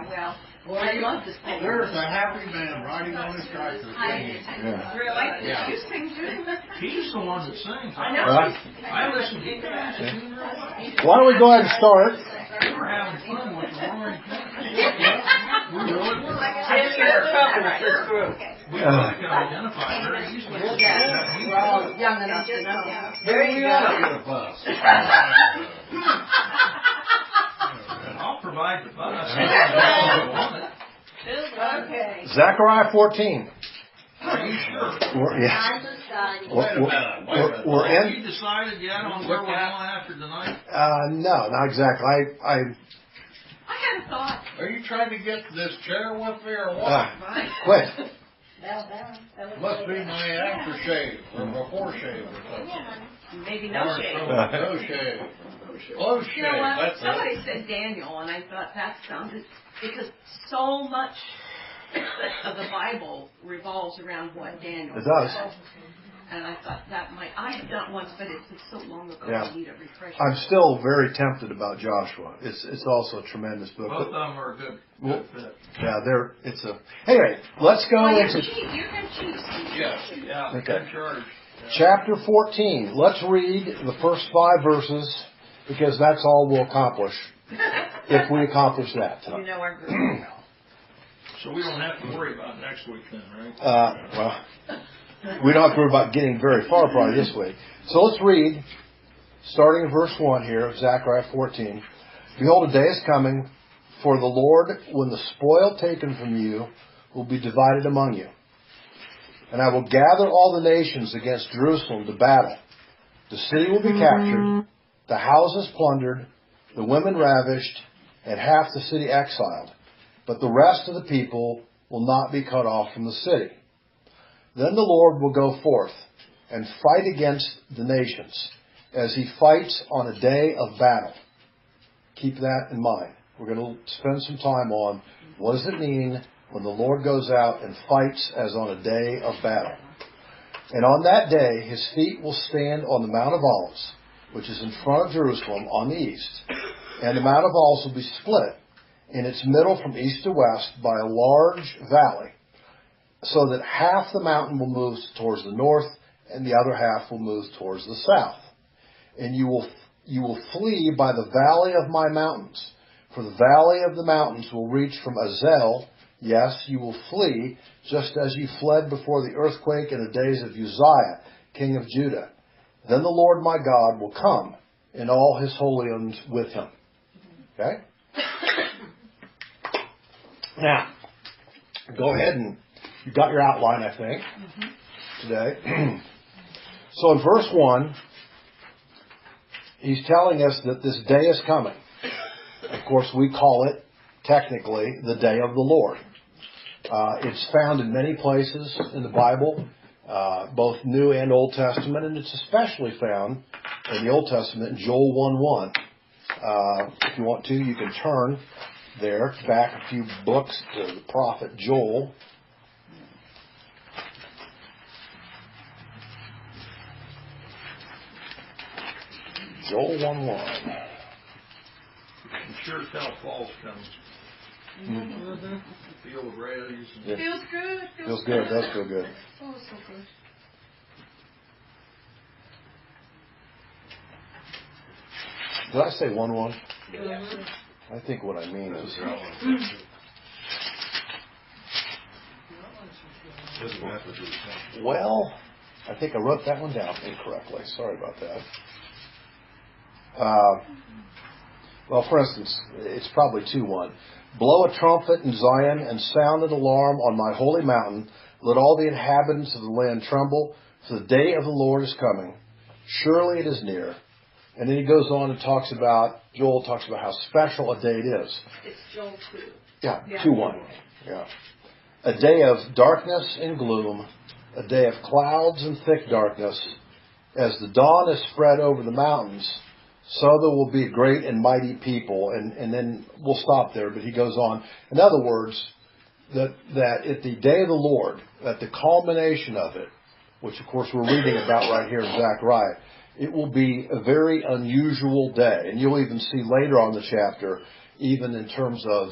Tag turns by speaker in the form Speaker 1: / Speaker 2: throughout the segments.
Speaker 1: well, I love this thing.
Speaker 2: There's a happy man riding on his tractor.
Speaker 1: Yeah. Really?
Speaker 2: Yeah.
Speaker 1: You sing too?
Speaker 3: He's the one that sings.
Speaker 1: I know.
Speaker 3: I listen to him.
Speaker 4: Why don't we go ahead and start?
Speaker 3: We're having fun with the Roaring
Speaker 1: We
Speaker 3: can identify very easily.
Speaker 1: We're all young enough to know.
Speaker 2: There you go.
Speaker 3: I'll provide the bus.
Speaker 1: Okay.
Speaker 4: Zechariah 14.
Speaker 3: Are you sure?
Speaker 4: We're
Speaker 3: Have
Speaker 4: in.
Speaker 3: you decided yet on where we're going after tonight?
Speaker 4: No, not exactly.
Speaker 1: I had a thought.
Speaker 2: Are you trying to get this chair with me or what?
Speaker 4: Quit.
Speaker 2: Must be my aftershave or before shave or something.
Speaker 1: Maybe no shade.
Speaker 2: No shave. Close
Speaker 1: You know
Speaker 2: shave.
Speaker 1: what?
Speaker 2: That's
Speaker 1: Somebody
Speaker 2: it.
Speaker 1: said Daniel, and I thought that sounded, because so much of the Bible revolves around what Daniel
Speaker 4: It does.
Speaker 1: said. And I thought that might, I have done it once, but it's been so long ago,
Speaker 4: Yeah.
Speaker 1: I need a refresher.
Speaker 4: I'm still very tempted about Joshua. It's also a tremendous book.
Speaker 3: Both of them are a good fit.
Speaker 4: Yeah, anyway, let's go
Speaker 1: Well,
Speaker 4: into
Speaker 1: you can choose.
Speaker 2: Yes.
Speaker 3: Yeah,
Speaker 4: Okay.
Speaker 3: in charge.
Speaker 4: chapter 14. Let's read the first 5 verses because that's all we'll accomplish if we accomplish that.
Speaker 1: You know our group.
Speaker 3: So we don't have to worry about next week then, right?
Speaker 4: Well, we don't have to worry about getting very far probably this week. So let's read, starting in verse 1 here of Zechariah 14. Behold, a day is coming for the Lord when the spoil taken from you will be divided among you. And I will gather all the nations against Jerusalem to battle. The city will be captured, the houses plundered, the women ravished, and half the city exiled. But the rest of the people will not be cut off from the city. Then the Lord will go forth and fight against the nations as he fights on a day of battle. Keep that in mind. We're going to spend some time on what does it mean when the Lord goes out and fights as on a day of battle. And on that day, his feet will stand on the Mount of Olives, which is in front of Jerusalem on the east. And the Mount of Olives will be split in its middle from east to west by a large valley, so that half the mountain will move towards the north and the other half will move towards the south. And you will flee by the valley of my mountains, for the valley of the mountains will reach from Azel. Yes, you will flee, just as you fled before the earthquake in the days of Uzziah, king of Judah. Then the Lord my God will come, and all his holy ones with him. Okay? Now, go ahead and you got your outline, I think, today. So in verse 1, he's telling us that this day is coming. Of course, we call it, technically, the day of the Lord. It's found in many places in the Bible, both New and Old Testament, and it's especially found in the Old Testament in Joel 1:1. If you want to, you can turn there, back a few books to the prophet Joel. Joel 1:1.
Speaker 3: I'm sure tell fall's coming.
Speaker 1: Mm-hmm.
Speaker 3: Field of radies.
Speaker 4: Yeah.
Speaker 1: Feels good.
Speaker 4: Feels good. Does feel good.
Speaker 1: Oh, so good.
Speaker 4: Did I say 1:1?
Speaker 1: Yeah.
Speaker 4: I think what I mean is. Well, I think I wrote that one down incorrectly. Sorry about that. Well, for instance, it's probably 2:1. Blow a trumpet in Zion and sound an alarm on my holy mountain. Let all the inhabitants of the land tremble, for the day of the Lord is coming. Surely it is near. And then he goes on and Joel talks about how special a day it is.
Speaker 1: It's Joel 2.
Speaker 4: Yeah, 2:1. Yeah. A day of darkness and gloom, a day of clouds and thick darkness. As the dawn is spread over the mountains, so there will be a great and mighty people. And then we'll stop there, but he goes on. In other words, that at the day of the Lord, at the culmination of it, which of course we're reading about right here in Zechariah, it will be a very unusual day. And you'll even see later on in the chapter, even in terms of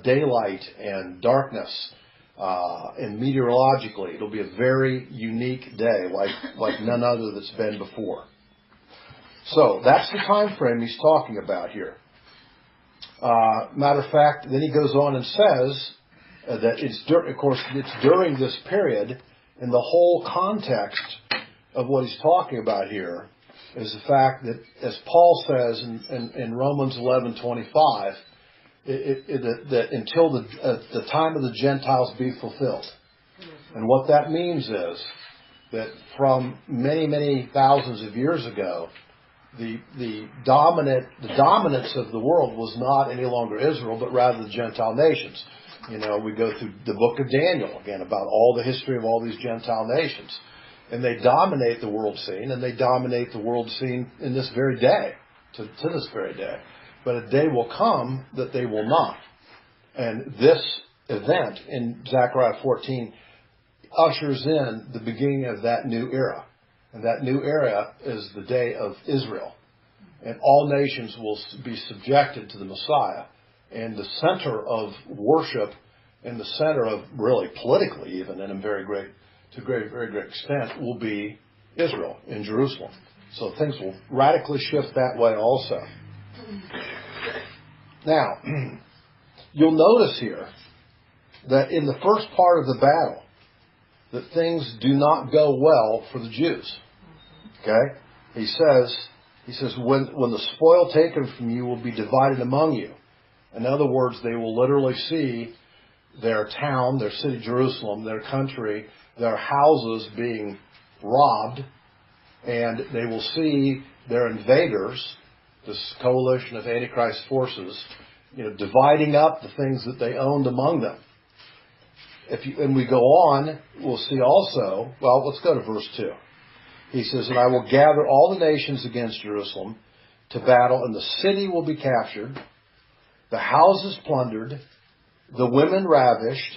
Speaker 4: daylight and darkness, and meteorologically, it'll be a very unique day, like none other that's been before. So that's the time frame he's talking about here. Matter of fact, then he goes on and says that it's during this period, and the whole context of what he's talking about here is the fact that, as Paul says in Romans 11:25, that until the time of the Gentiles be fulfilled. And what that means is that from many, many thousands of years ago, the dominance of the world was not any longer Israel, but rather the Gentile nations. We go through the book of Daniel again about all the history of all these Gentile nations. And they dominate the world scene, and they dominate the world scene in this very day, to this very day. But a day will come that they will not. And this event in Zechariah 14 ushers in the beginning of that new era. And that new era is the day of Israel. And all nations will be subjected to the Messiah. And the center of worship and the center of, really politically even, and very great extent, will be Israel in Jerusalem. So things will radically shift that way also. Now, you'll notice here that in the first part of the battle, that things do not go well for the Jews. Okay? He says, when the spoil taken from you will be divided among you. In other words, they will literally see their town, their city Jerusalem, their country, their houses being robbed, and they will see their invaders, this coalition of Antichrist forces, dividing up the things that they owned among them. And we go on, we'll see also, let's go to verse 2. He says, and I will gather all the nations against Jerusalem to battle, and the city will be captured, the houses plundered, the women ravished,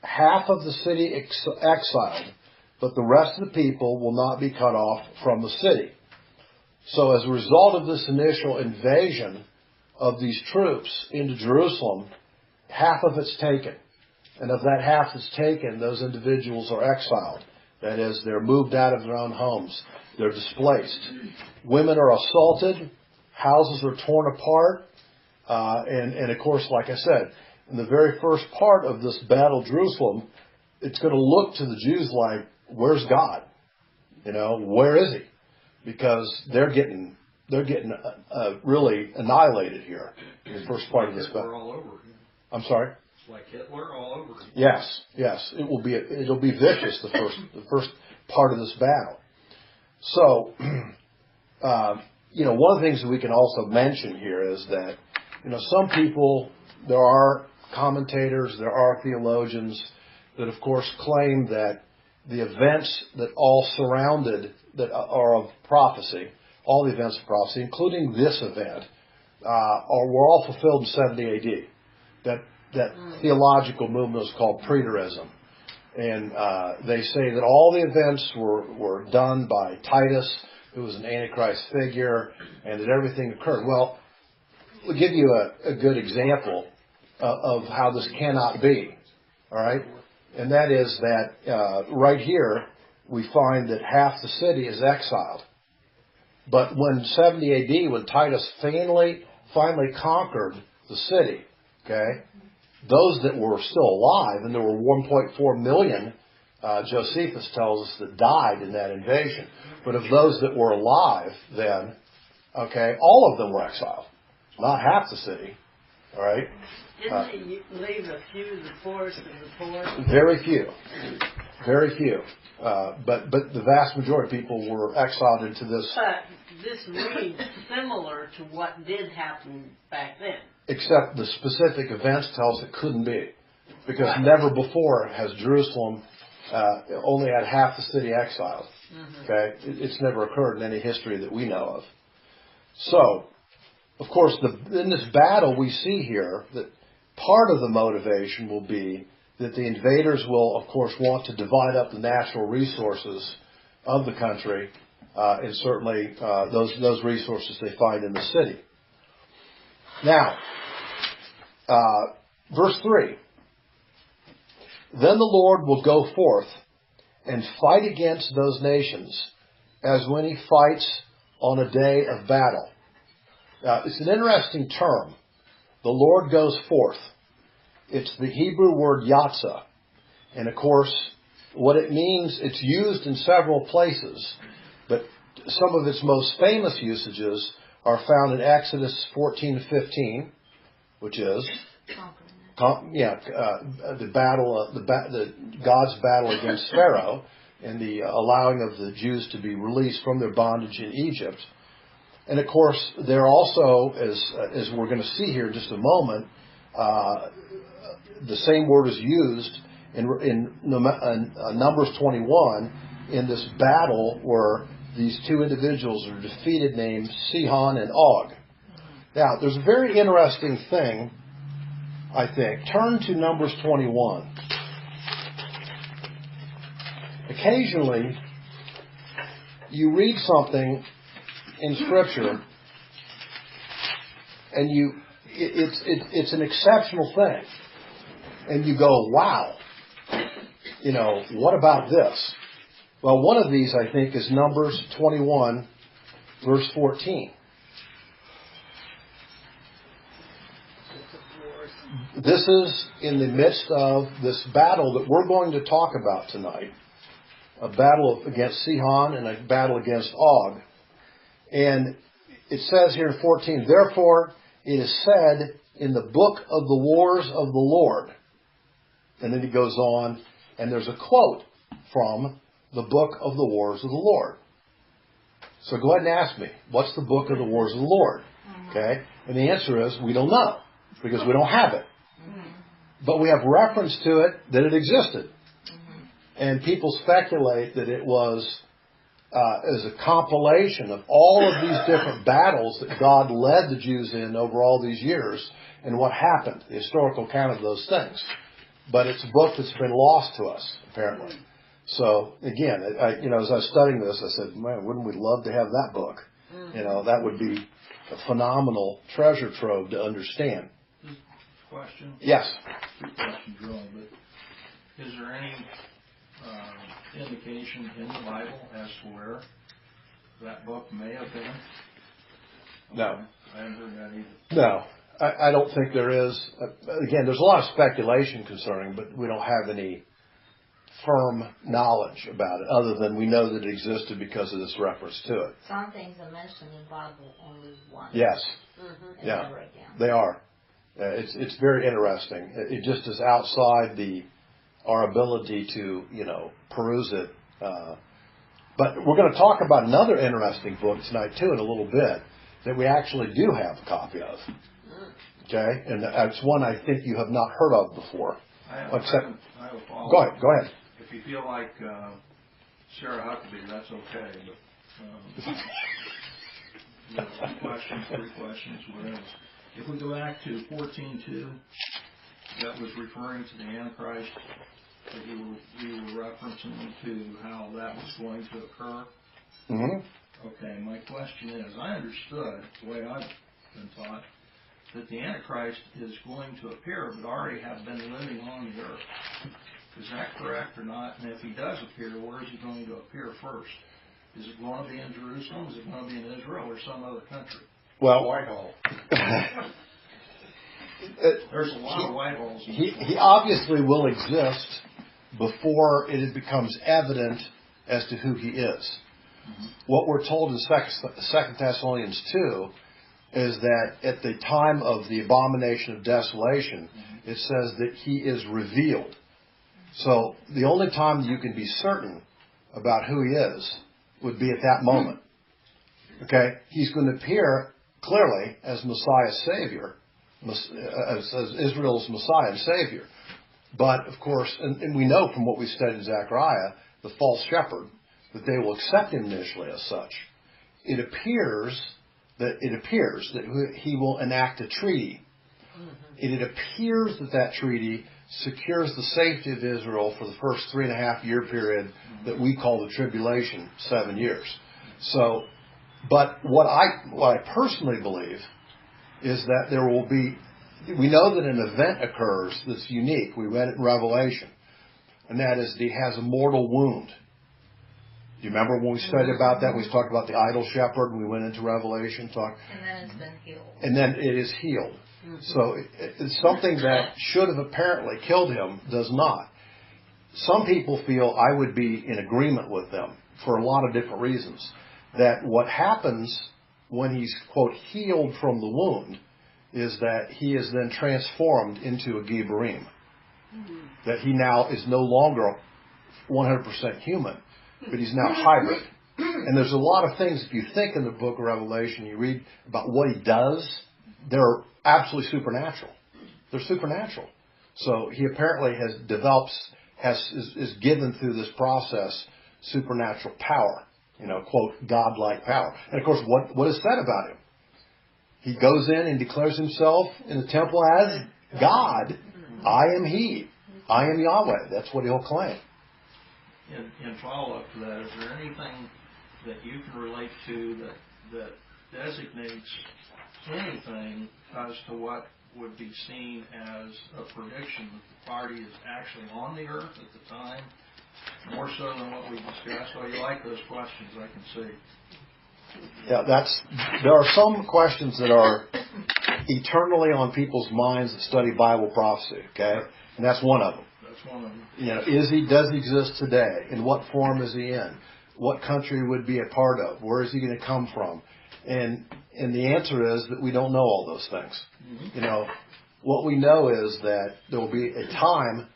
Speaker 4: half of the city exiled, but the rest of the people will not be cut off from the city. So as a result of this initial invasion of these troops into Jerusalem, half of it's taken. And of that half that's taken, those individuals are exiled. That is, they're moved out of their own homes. They're displaced. Women are assaulted. Houses are torn apart. And of course, like I said, in the very first part of this battle of Jerusalem, it's going to look to the Jews like, where's God? Where is he? Because they're getting really annihilated here in the first part of this battle.
Speaker 3: All over again.
Speaker 4: I'm sorry?
Speaker 3: It's like Hitler all over again.
Speaker 4: Yes. It'll be vicious the first part of this battle. So, one of the things that we can also mention here is that, some people, there are commentators, there are theologians that, of course, claim that the events that all surrounded, that are of prophecy, all the events of prophecy, including this event, were all fulfilled in 70 AD. That theological movement is called preterism. And they say that all the events were done by Titus, who was an Antichrist figure, and that everything occurred. Well, we'll give you a good example of how this cannot be. All right? And that is that right here, we find that half the city is exiled. But when 70 AD, when Titus finally conquered the city, okay, those that were still alive, and there were 1.4 million, Josephus tells us, that died in that invasion. But of those that were alive then, okay, all of them were exiled. Not half the city, all right?
Speaker 5: Didn't he leave a few, the poorest of the poor?
Speaker 4: Very few. But the vast majority of people were exiled into this.
Speaker 5: But this reads similar to what did happen back then.
Speaker 4: Except the specific events tell us it couldn't be. Because never before has Jerusalem only had half the city exiled. Mm-hmm. Okay? It's never occurred in any history that we know of. So, of course, in this battle we see here that part of the motivation will be that the invaders will, of course, want to divide up the natural resources of the country, and certainly those resources they find in the city. Now, Verse 3. Then the Lord will go forth and fight against those nations as when he fights on a day of battle. It's an interesting term. The Lord goes forth. It's the Hebrew word yatzah. And of course, what it means, it's used in several places, but some of its most famous usages are found in Exodus 14:15, which is the battle, God's battle against Pharaoh and the allowing of the Jews to be released from their bondage in Egypt. And of course, there also, as we're going to see here in just a moment, the same word is used in Numbers 21 in this battle where these two individuals are defeated named Sihon and Og. Now, there's a very interesting thing, I think. Turn to Numbers 21. Occasionally, you read something in Scripture, and it's an exceptional thing, and you go, wow, what about this? Well, one of these, I think, is Numbers 21, verse 14. This is in the midst of this battle that we're going to talk about tonight, a battle against Sihon and a battle against Og. And it says here in 14, therefore it is said in the book of the wars of the Lord. And then he goes on, and there's a quote from the book of the wars of the Lord. So go ahead and ask me, what's the book of the wars of the Lord? Okay? And the answer is, we don't know, because we don't have it. But we have reference to it that it existed. And people speculate that it was as a compilation of all of these different battles that God led the Jews in over all these years and what happened, the historical account of those things. But it's a book that's been lost to us, apparently. So, again, as I was studying this, I said, man, wouldn't we love to have that book? That would be a phenomenal treasure trove to understand.
Speaker 3: Question?
Speaker 4: Yes.
Speaker 3: Two questions, really, but is there any indication in the Bible as to where that book may have been?
Speaker 4: No.
Speaker 3: I haven't heard that either.
Speaker 4: No. I don't think there is. Again, there's a lot of speculation concerning, but we don't have any firm knowledge about it, other than we know that it existed because of this reference to it.
Speaker 6: Some things are mentioned in the Bible only once.
Speaker 4: Yes.
Speaker 6: And never again.
Speaker 4: They are. It's very interesting. It just is outside our ability to, peruse it. But we're going to talk about another interesting book tonight, too, in a little bit, that we actually do have a copy of. Okay? And it's one I think you have not heard of before.
Speaker 3: I have a follow-up.
Speaker 4: Go ahead.
Speaker 3: If you feel like Sarah Huckabee, that's okay. But three questions, whatever. If we go back to 14:2, that was referring to the Antichrist that you were referencing to how that was going to occur.
Speaker 4: Mm-hmm.
Speaker 3: Okay, my question is, I understood, the way I've been taught, that the Antichrist is going to appear, but already have been living on the earth. Is that correct or not? And if he does appear, where is he going to appear first? Is it going to be in Jerusalem? Is it going to be in Israel or some other country?
Speaker 4: Well,
Speaker 2: Whitehall.
Speaker 3: There's a lot of Whitehalls.
Speaker 4: He obviously will exist before it becomes evident as to who he is. Mm-hmm. What we're told in 2 Thessalonians 2 is that at the time of the abomination of desolation, it says that he is revealed. So the only time that you can be certain about who he is would be at that moment. Okay? He's going to appear clearly as Messiah's Savior, as Israel's Messiah and Savior. But, of course, and we know from what we studied in Zechariah, the false shepherd, that they will accept him initially as such. It appears that he will enact a treaty. And it appears that treaty secures the safety of Israel for the first 3.5 year period that we call the tribulation, 7 years. So, but what I personally believe is that there will be we know that an event occurs that's unique. We read it in Revelation. And that is, he has a mortal wound. Do you remember when we studied about that? We talked about the idol shepherd, and we went into Revelation.
Speaker 6: And then it's been healed.
Speaker 4: And then it is healed. So it's something that should have apparently killed him, does not. Some people feel, I would be in agreement with them for a lot of different reasons, that what happens when he's, quote, healed from the wound is that he is then transformed into a Gibborim. That he now is no longer 100% human, but he's now hybrid. And there's a lot of things, if you think in the book of Revelation, you read about what he does, they're absolutely supernatural. They're supernatural. So he apparently has developed, is given through this process supernatural power, quote, godlike power. And of course, what is said about him? He goes in and declares himself in the temple as God. I am he. I am Yahweh. That's what he'll claim.
Speaker 3: In follow-up to that, is there anything that you can relate to that designates anything as to what would be seen as a prediction that the party is actually on the earth at the time, more so than what we discussed? So you like those questions, I can see.
Speaker 4: Yeah, there are some questions that are eternally on people's minds that study Bible prophecy, okay? And that's one of them.
Speaker 3: That's one of them.
Speaker 4: Does he exist today? In what form is he in? What country would be a part of? Where is he going to come from? And the answer is that we don't know all those things. Mm-hmm. What we know is that there will be a time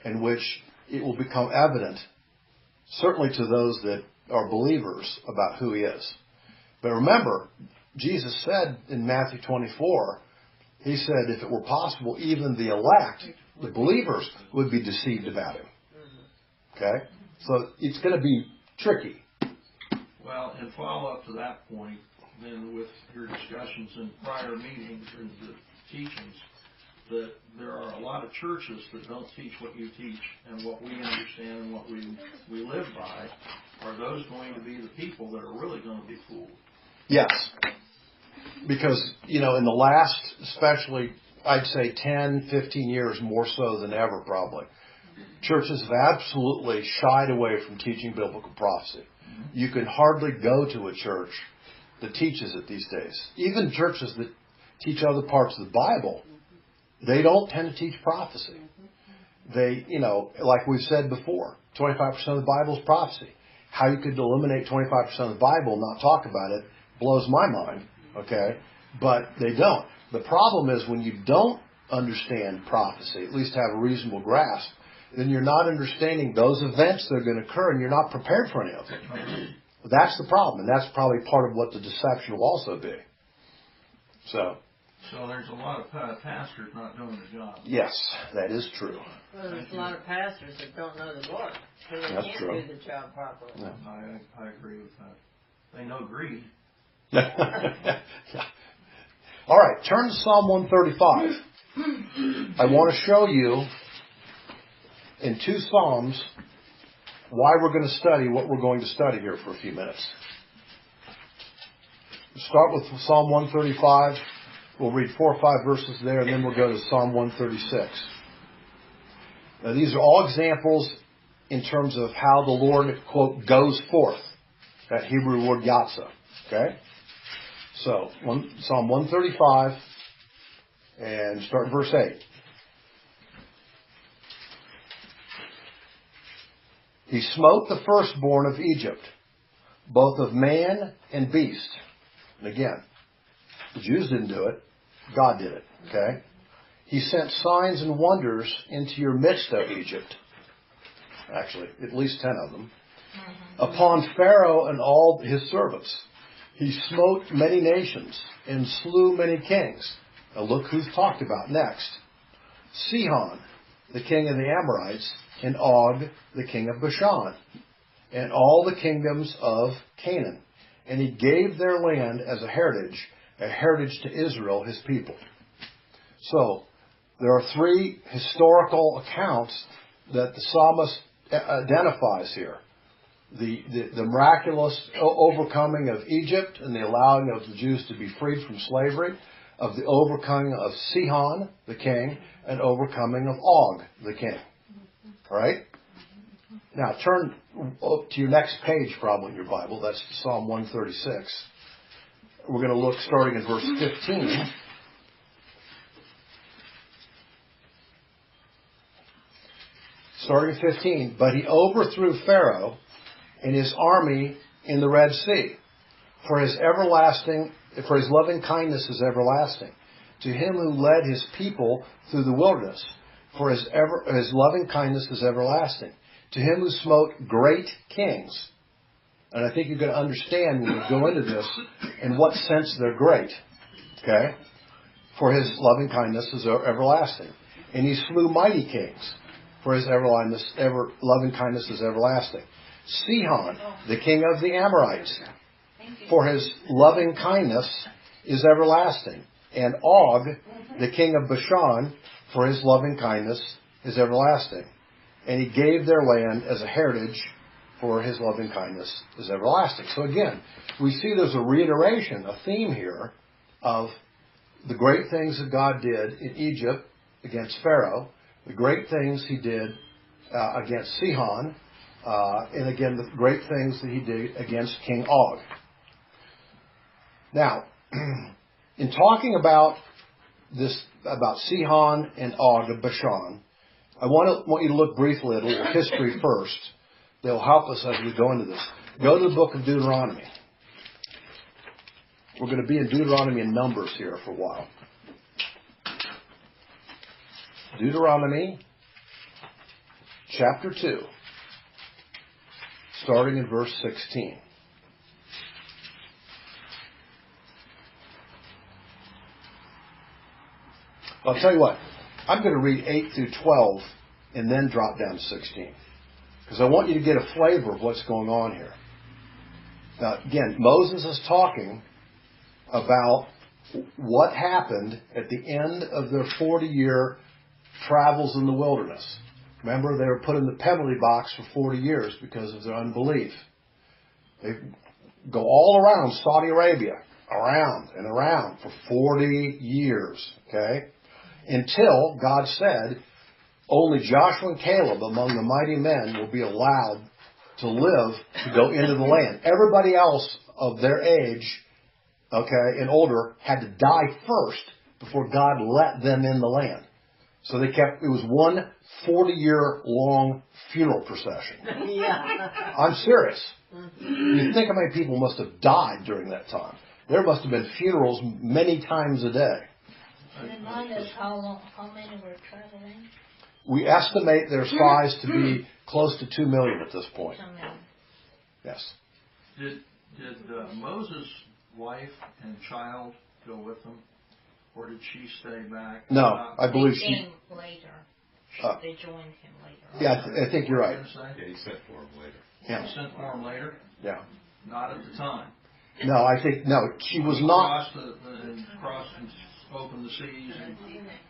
Speaker 4: in which it will become evident, certainly to those that are believers, about who he is. But remember, Jesus said in Matthew 24, he said if it were possible, even the elect, the believers, would be deceived about him. Okay? So it's going to be tricky.
Speaker 3: Well, in follow-up to that point, then with your discussions in prior meetings and the teachings, that there are a lot of churches that don't teach what you teach and what we understand and what we live by. Are those going to be the people that are really going to be fooled?
Speaker 4: Yes. Because, in the last, especially, I'd say 10, 15 years, more so than ever probably, churches have absolutely shied away from teaching biblical prophecy. You can hardly go to a church that teaches it these days. Even churches that teach other parts of the Bible, they don't tend to teach prophecy. They, like we've said before, 25% of the Bible is prophecy. How you could eliminate 25% of the Bible and not talk about it blows my mind, okay? But they don't. The problem is when you don't understand prophecy, at least have a reasonable grasp, then you're not understanding those events that are going to occur and you're not prepared for any of them. That's the problem, and that's probably part of what the deception will also be. So
Speaker 3: there's a lot of pastors not doing the job.
Speaker 4: Yes, that is true.
Speaker 5: Well, there's a lot of pastors that don't know the Lord, so they
Speaker 4: That's
Speaker 5: can't
Speaker 4: true.
Speaker 5: do the job properly.
Speaker 4: Yeah.
Speaker 3: I agree with that. They know greed.
Speaker 4: Yeah. All right, turn to Psalm 135. I want to show you in two Psalms why we're going to study what we're going to study here for a few minutes. We'll start with Psalm 135. We'll read 4 or 5 verses there, and then we'll go to Psalm 136. Now, these are all examples in terms of how the Lord, quote, goes forth. That Hebrew word yatzah. Okay? So, Psalm 135, and start in verse 8. He smote the firstborn of Egypt, both of man and beast. And again, the Jews didn't do it. God did it. Okay? He sent signs and wonders into your midst, O Egypt. Actually, at least 10 of them. Upon Pharaoh and all his servants. He smote many nations and slew many kings. Now look who's talked about next. Sihon, the king of the Amorites, and Og, the king of Bashan, and all the kingdoms of Canaan. And he gave their land as a heritage to Israel, his people. So, there are 3 historical accounts that the psalmist identifies here. The miraculous overcoming of Egypt and the allowing of the Jews to be freed from slavery. of the overcoming of Sihon, the king, and overcoming of Og, the king. All right? Now, turn to your next page, probably in your Bible. That's Psalm 136. We're going to look starting in verse 15. Starting 15. But he overthrew Pharaoh and his army in the Red Sea. For his loving kindness is everlasting. To him who led his people through the wilderness. For his loving kindness is everlasting. To him who smote great kings. And I think you're going to understand when we go into this in what sense they're great. Okay? For his loving kindness is everlasting. And he slew mighty kings. For his loving kindness is everlasting. Sihon, the king of the Amorites. For his loving kindness is everlasting. And Og, the king of Bashan, for his loving kindness is everlasting. And he gave their land as a heritage, for his loving kindness is everlasting. So again, we see there's a reiteration, a theme here of the great things that God did in Egypt against Pharaoh, the great things he did against Sihon, and again, the great things that he did against King Og. Now, in talking about this, about Sihon and Og of Bashan, I want you to look briefly at a little history first. They'll help us as we go into this. Go to the book of Deuteronomy. We're going to be in Deuteronomy and Numbers here for a while. Deuteronomy chapter 2, starting in verse 16. I'll tell you what, I'm going to read 8 through 12 and then drop down to 16. Because I want you to get a flavor of what's going on here. Now, again, Moses is talking about what happened at the end of their 40-year travels in the wilderness. Remember, they were put in the penalty box for 40 years because of their unbelief. They go all around Saudi Arabia, around and around for 40 years, okay? Until God said, only Joshua and Caleb among the mighty men will be allowed to live to go into the land. Everybody else of their age, okay, and older, had to die first before God let them in the land. So it was one 40-year-long funeral procession.
Speaker 5: Yeah.
Speaker 4: I'm serious. You think how many people must have died during that time. There must have been funerals many times a day.
Speaker 6: Remind us how many were traveling?
Speaker 4: We estimate their size to be close to 2 million at this point.
Speaker 6: 2 million.
Speaker 4: Yes.
Speaker 3: Did Moses' wife and child go with them? Or did she stay back?
Speaker 4: No, I believe
Speaker 6: They
Speaker 4: she...
Speaker 6: came later. They joined him later.
Speaker 4: Yeah, I think you're right.
Speaker 7: Yeah, he sent for him later.
Speaker 4: Yeah.
Speaker 3: He sent for him later?
Speaker 4: Yeah.
Speaker 3: Not at the time.
Speaker 4: No, I think, no, she was not...
Speaker 3: Crossed and opened the seas. And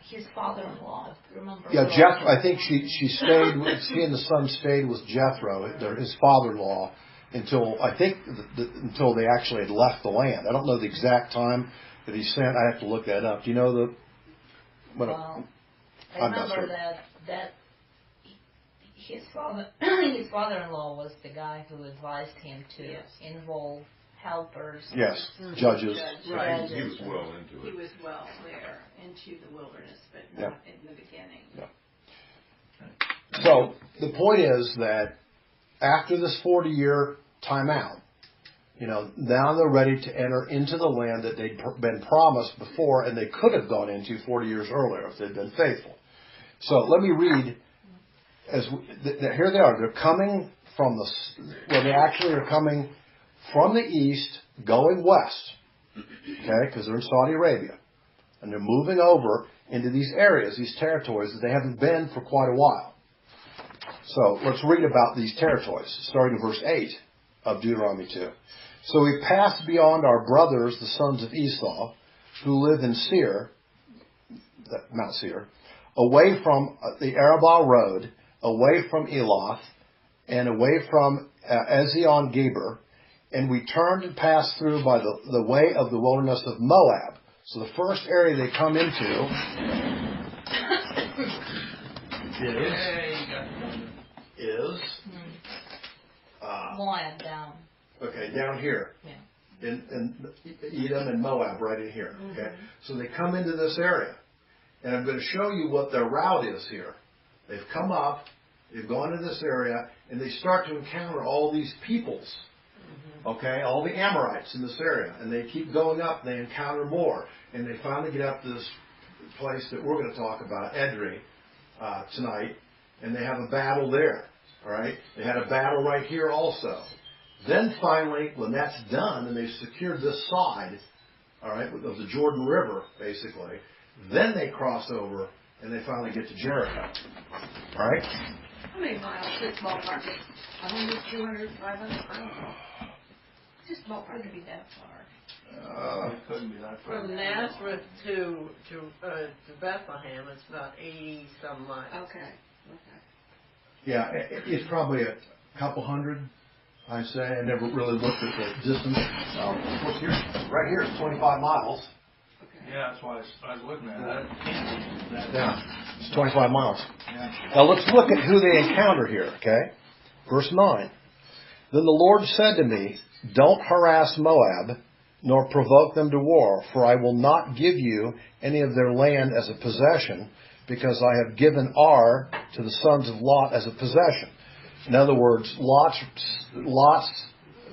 Speaker 6: His father-in-law, remember?
Speaker 4: Yeah, I think she stayed, she and the son stayed with Jethro, his father-in-law, until they actually had left the land. I don't know the exact time that he sent. I have to look that up. Do you know the?
Speaker 6: Well, I
Speaker 4: I'm not
Speaker 6: remember
Speaker 4: certain.
Speaker 6: that his father-in-law was the guy who advised him to involve helpers.
Speaker 4: Yes, judges.
Speaker 1: Right.
Speaker 7: He was well into
Speaker 1: He
Speaker 7: it.
Speaker 1: was well there into the wilderness, but
Speaker 4: Yeah.
Speaker 1: not in the beginning.
Speaker 4: Yeah. So the point is that after this 40-year timeout, now they're ready to enter into the land that they'd been promised before, and they could have gone into 40 years earlier if they'd been faithful. So let me read. Here they are. They're coming from they actually are coming from the east, going west. Okay, because they're in Saudi Arabia, and they're moving over into these areas, these territories that they haven't been for quite a while. So let's read about these territories, starting in verse 8 of Deuteronomy 2. So we passed beyond our brothers, the sons of Esau, who live in Seir, Mount Seir, away from the Arabah road, away from Eloth, and away from Ezion Geber, and we turned and passed through by the way of the wilderness of Moab. So the first area they come into is
Speaker 6: Moab down.
Speaker 4: okay, down here.
Speaker 6: Yeah.
Speaker 4: In Edom and Moab right in here. Okay, so they come into this area, and I'm going to show you what their route is here. They've come up, they've gone to this area, and they start to encounter all these peoples. Okay, all the Amorites in this area, and they keep going up, and they encounter more, and they finally get up to this place that we're going to talk about, Edrei, tonight, and they have a battle there. All right, they had a battle right here also. Then finally, when that's done and they've secured this side, all right, of the Jordan River, basically, then they cross over and they finally get to Jericho. All right?
Speaker 1: How many miles? Just ballpark. 100, 200, 500? Just ballpark to be that far.
Speaker 3: It couldn't be that far.
Speaker 5: From Nazareth to Bethlehem, it's about 80-some miles.
Speaker 1: Okay.
Speaker 4: Yeah, it's probably a couple hundred, I say. I never really looked at the distance. Look here, right here, it's 25 miles.
Speaker 3: Yeah, that's why I was looking at it. That can't be that.
Speaker 4: Yeah, it's 25 miles.
Speaker 3: Yeah.
Speaker 4: Now let's look at who they encounter here, okay? Verse 9. Then the Lord said to me, don't harass Moab, nor provoke them to war, for I will not give you any of their land as a possession, because I have given Ar to the sons of Lot as a possession. In other words, Lot's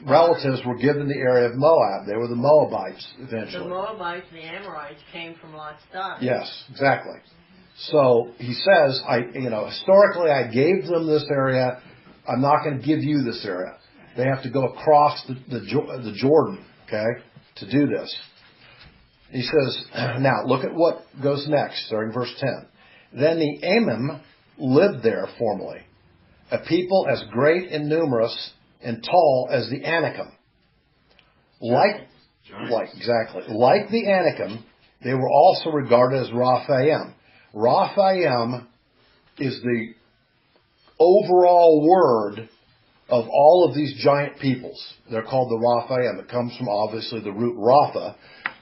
Speaker 4: relatives were given the area of Moab. They were the Moabites eventually.
Speaker 5: The Moabites and the Amorites came from Lot's daughter.
Speaker 4: Yes, exactly. So he says, historically I gave them this area. I'm not going to give you this area. They have to go across the Jordan, okay, to do this. He says, now look at what goes next, starting verse 10. Then the Amim lived there formerly, a people as great and numerous and tall as the Anakim. Like the Anakim, they were also regarded as Raphaim. Raphaim is the overall word of all of these giant peoples. They're called the Raphaim. It comes from obviously the root Rapha.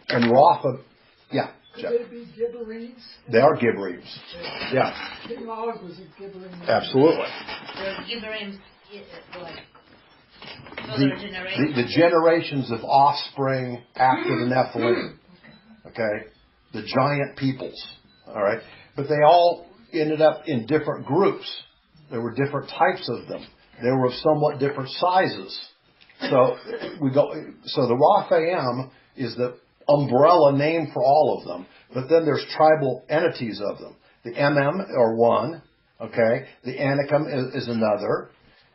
Speaker 4: And Rapha, yeah.
Speaker 8: Could they be Gibberines?
Speaker 4: They are Gibberines. Yeah.
Speaker 8: King Og was a Gibberine.
Speaker 4: Absolutely.
Speaker 6: The Gibberim, like, further generations.
Speaker 4: The generations of offspring after the Nephilim. Okay? The giant peoples. All right? But they all ended up in different groups. There were different types of them. They were of somewhat different sizes. So the Raphaim is the umbrella name for all of them. But then there's tribal entities of them. The Emim are one. Okay? The Anakim is another.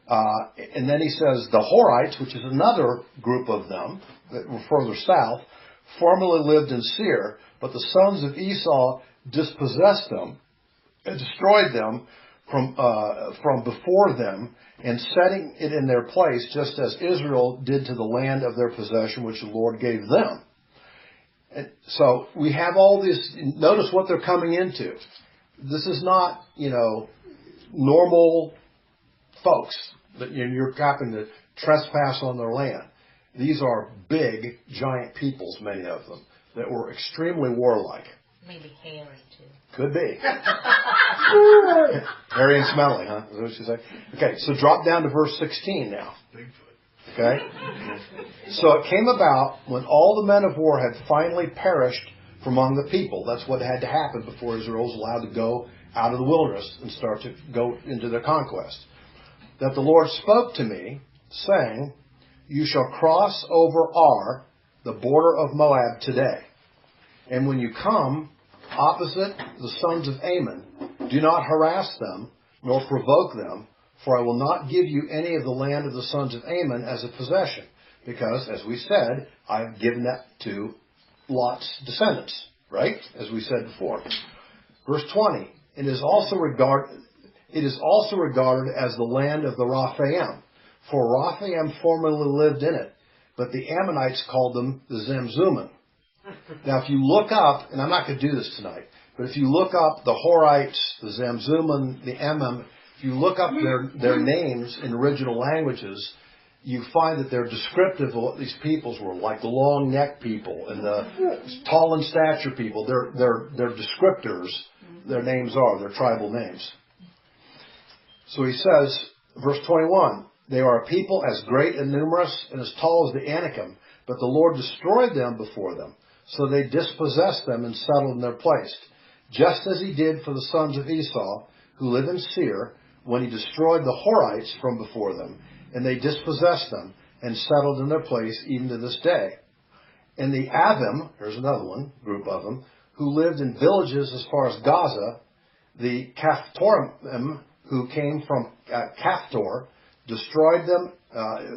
Speaker 4: And then he says the Horites, which is another group of them that were further south, formerly lived in Seir, but the sons of Esau dispossessed them and destroyed them from before them, and setting it in their place, just as Israel did to the land of their possession, which the Lord gave them. And so we have all this. Notice what they're coming into. This is not, normal folks that you're having to trespass on their land. These are big, giant peoples, many of them, that were extremely warlike.
Speaker 6: Maybe hairy too.
Speaker 4: Could be. Hairy and smelly, huh? Is that what you say? Okay, so drop down to verse 16 now. Okay? So it came about when all the men of war had finally perished from among the people. That's what had to happen before Israel was allowed to go out of the wilderness and start to go into their conquest. That the Lord spoke to me, saying, you shall cross over Ar, the border of Moab, today. And when you come opposite the sons of Ammon, do not harass them, nor provoke them, for I will not give you any of the land of the sons of Ammon as a possession, because, as we said, I have given that to Lot's descendants, right? As we said before. Verse 20, it is also regarded as the land of the Raphaim, for Raphaim formerly lived in it, but the Ammonites called them the Zamzummim. Now, if you look up, and I'm not going to do this tonight, but if you look up the Horites, the Zamzummim, the Emim, if you look up their names in original languages, you find that they're descriptive of what these peoples were, like the long-necked people and the tall in stature people. They're descriptors. Their names are, their tribal names. So he says, verse 21, they are a people as great and numerous and as tall as the Anakim, but the Lord destroyed them before them. So they dispossessed them and settled in their place, just as he did for the sons of Esau, who live in Seir, when he destroyed the Horites from before them, and they dispossessed them and settled in their place even to this day. And the Avim, here's another one, group of them, who lived in villages as far as Gaza, the Caphtorim, who came from Caphtor, destroyed them.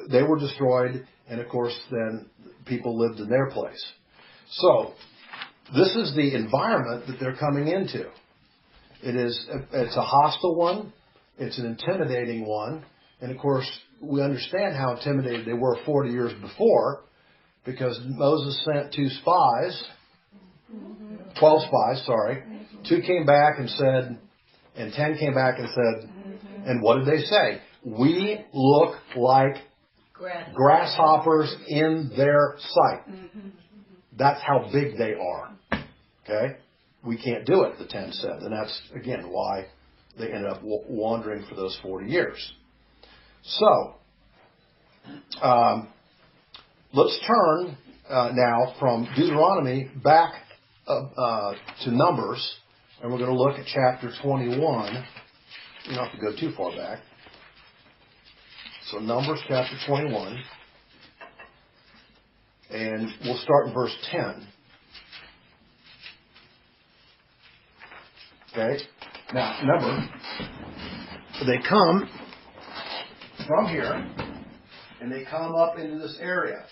Speaker 4: They were destroyed, and of course then people lived in their place. So, this is the environment that they're coming into. It's a hostile one. It's an intimidating one. And of course, we understand how intimidated they were 40 years before, because Moses sent 12 spies, sorry. 2 came back and said, and 10 came back and said, and what did they say? We look like grasshoppers in their sight. That's how big they are. Okay? We can't do it, the 10 said. And that's, again, why they ended up wandering for those 40 years. So, let's turn now from Deuteronomy back to Numbers, and we're going to look at chapter 21. You don't have to go too far back. So Numbers chapter 21, and we'll start in verse 10. Okay? Now, remember, they come from here, and they come up into this area.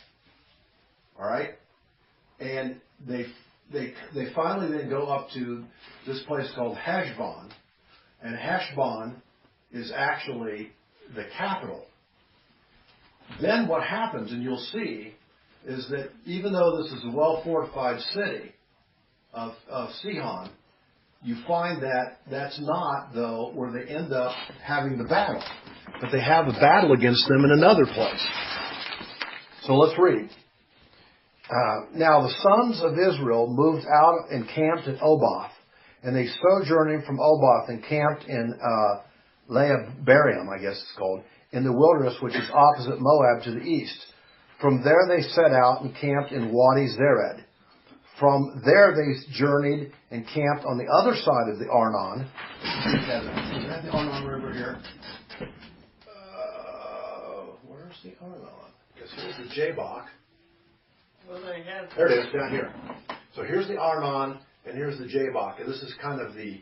Speaker 4: All right? And they finally then go up to this place called Heshbon. And Heshbon is actually the capital. Then what happens, and you'll see, is that even though this is a well-fortified city of Sihon, you find that that's not, though, where they end up having the battle. But they have a battle against them in another place. So let's read. Now the sons of Israel moved out and camped at Oboth, and they sojourning from Oboth and camped in Leah-Barium, I guess it's called, in the wilderness which is opposite Moab to the east. From there they set out and camped in Wadi Zered. From there they journeyed and camped on the other side of the Arnon. Is that the Arnon River here? Where's the Arnon? Because here's the Jabbok.
Speaker 5: Well, they have.
Speaker 4: There it is, down here. So here's the Arnon, and here's the Jabbok. And this is kind of the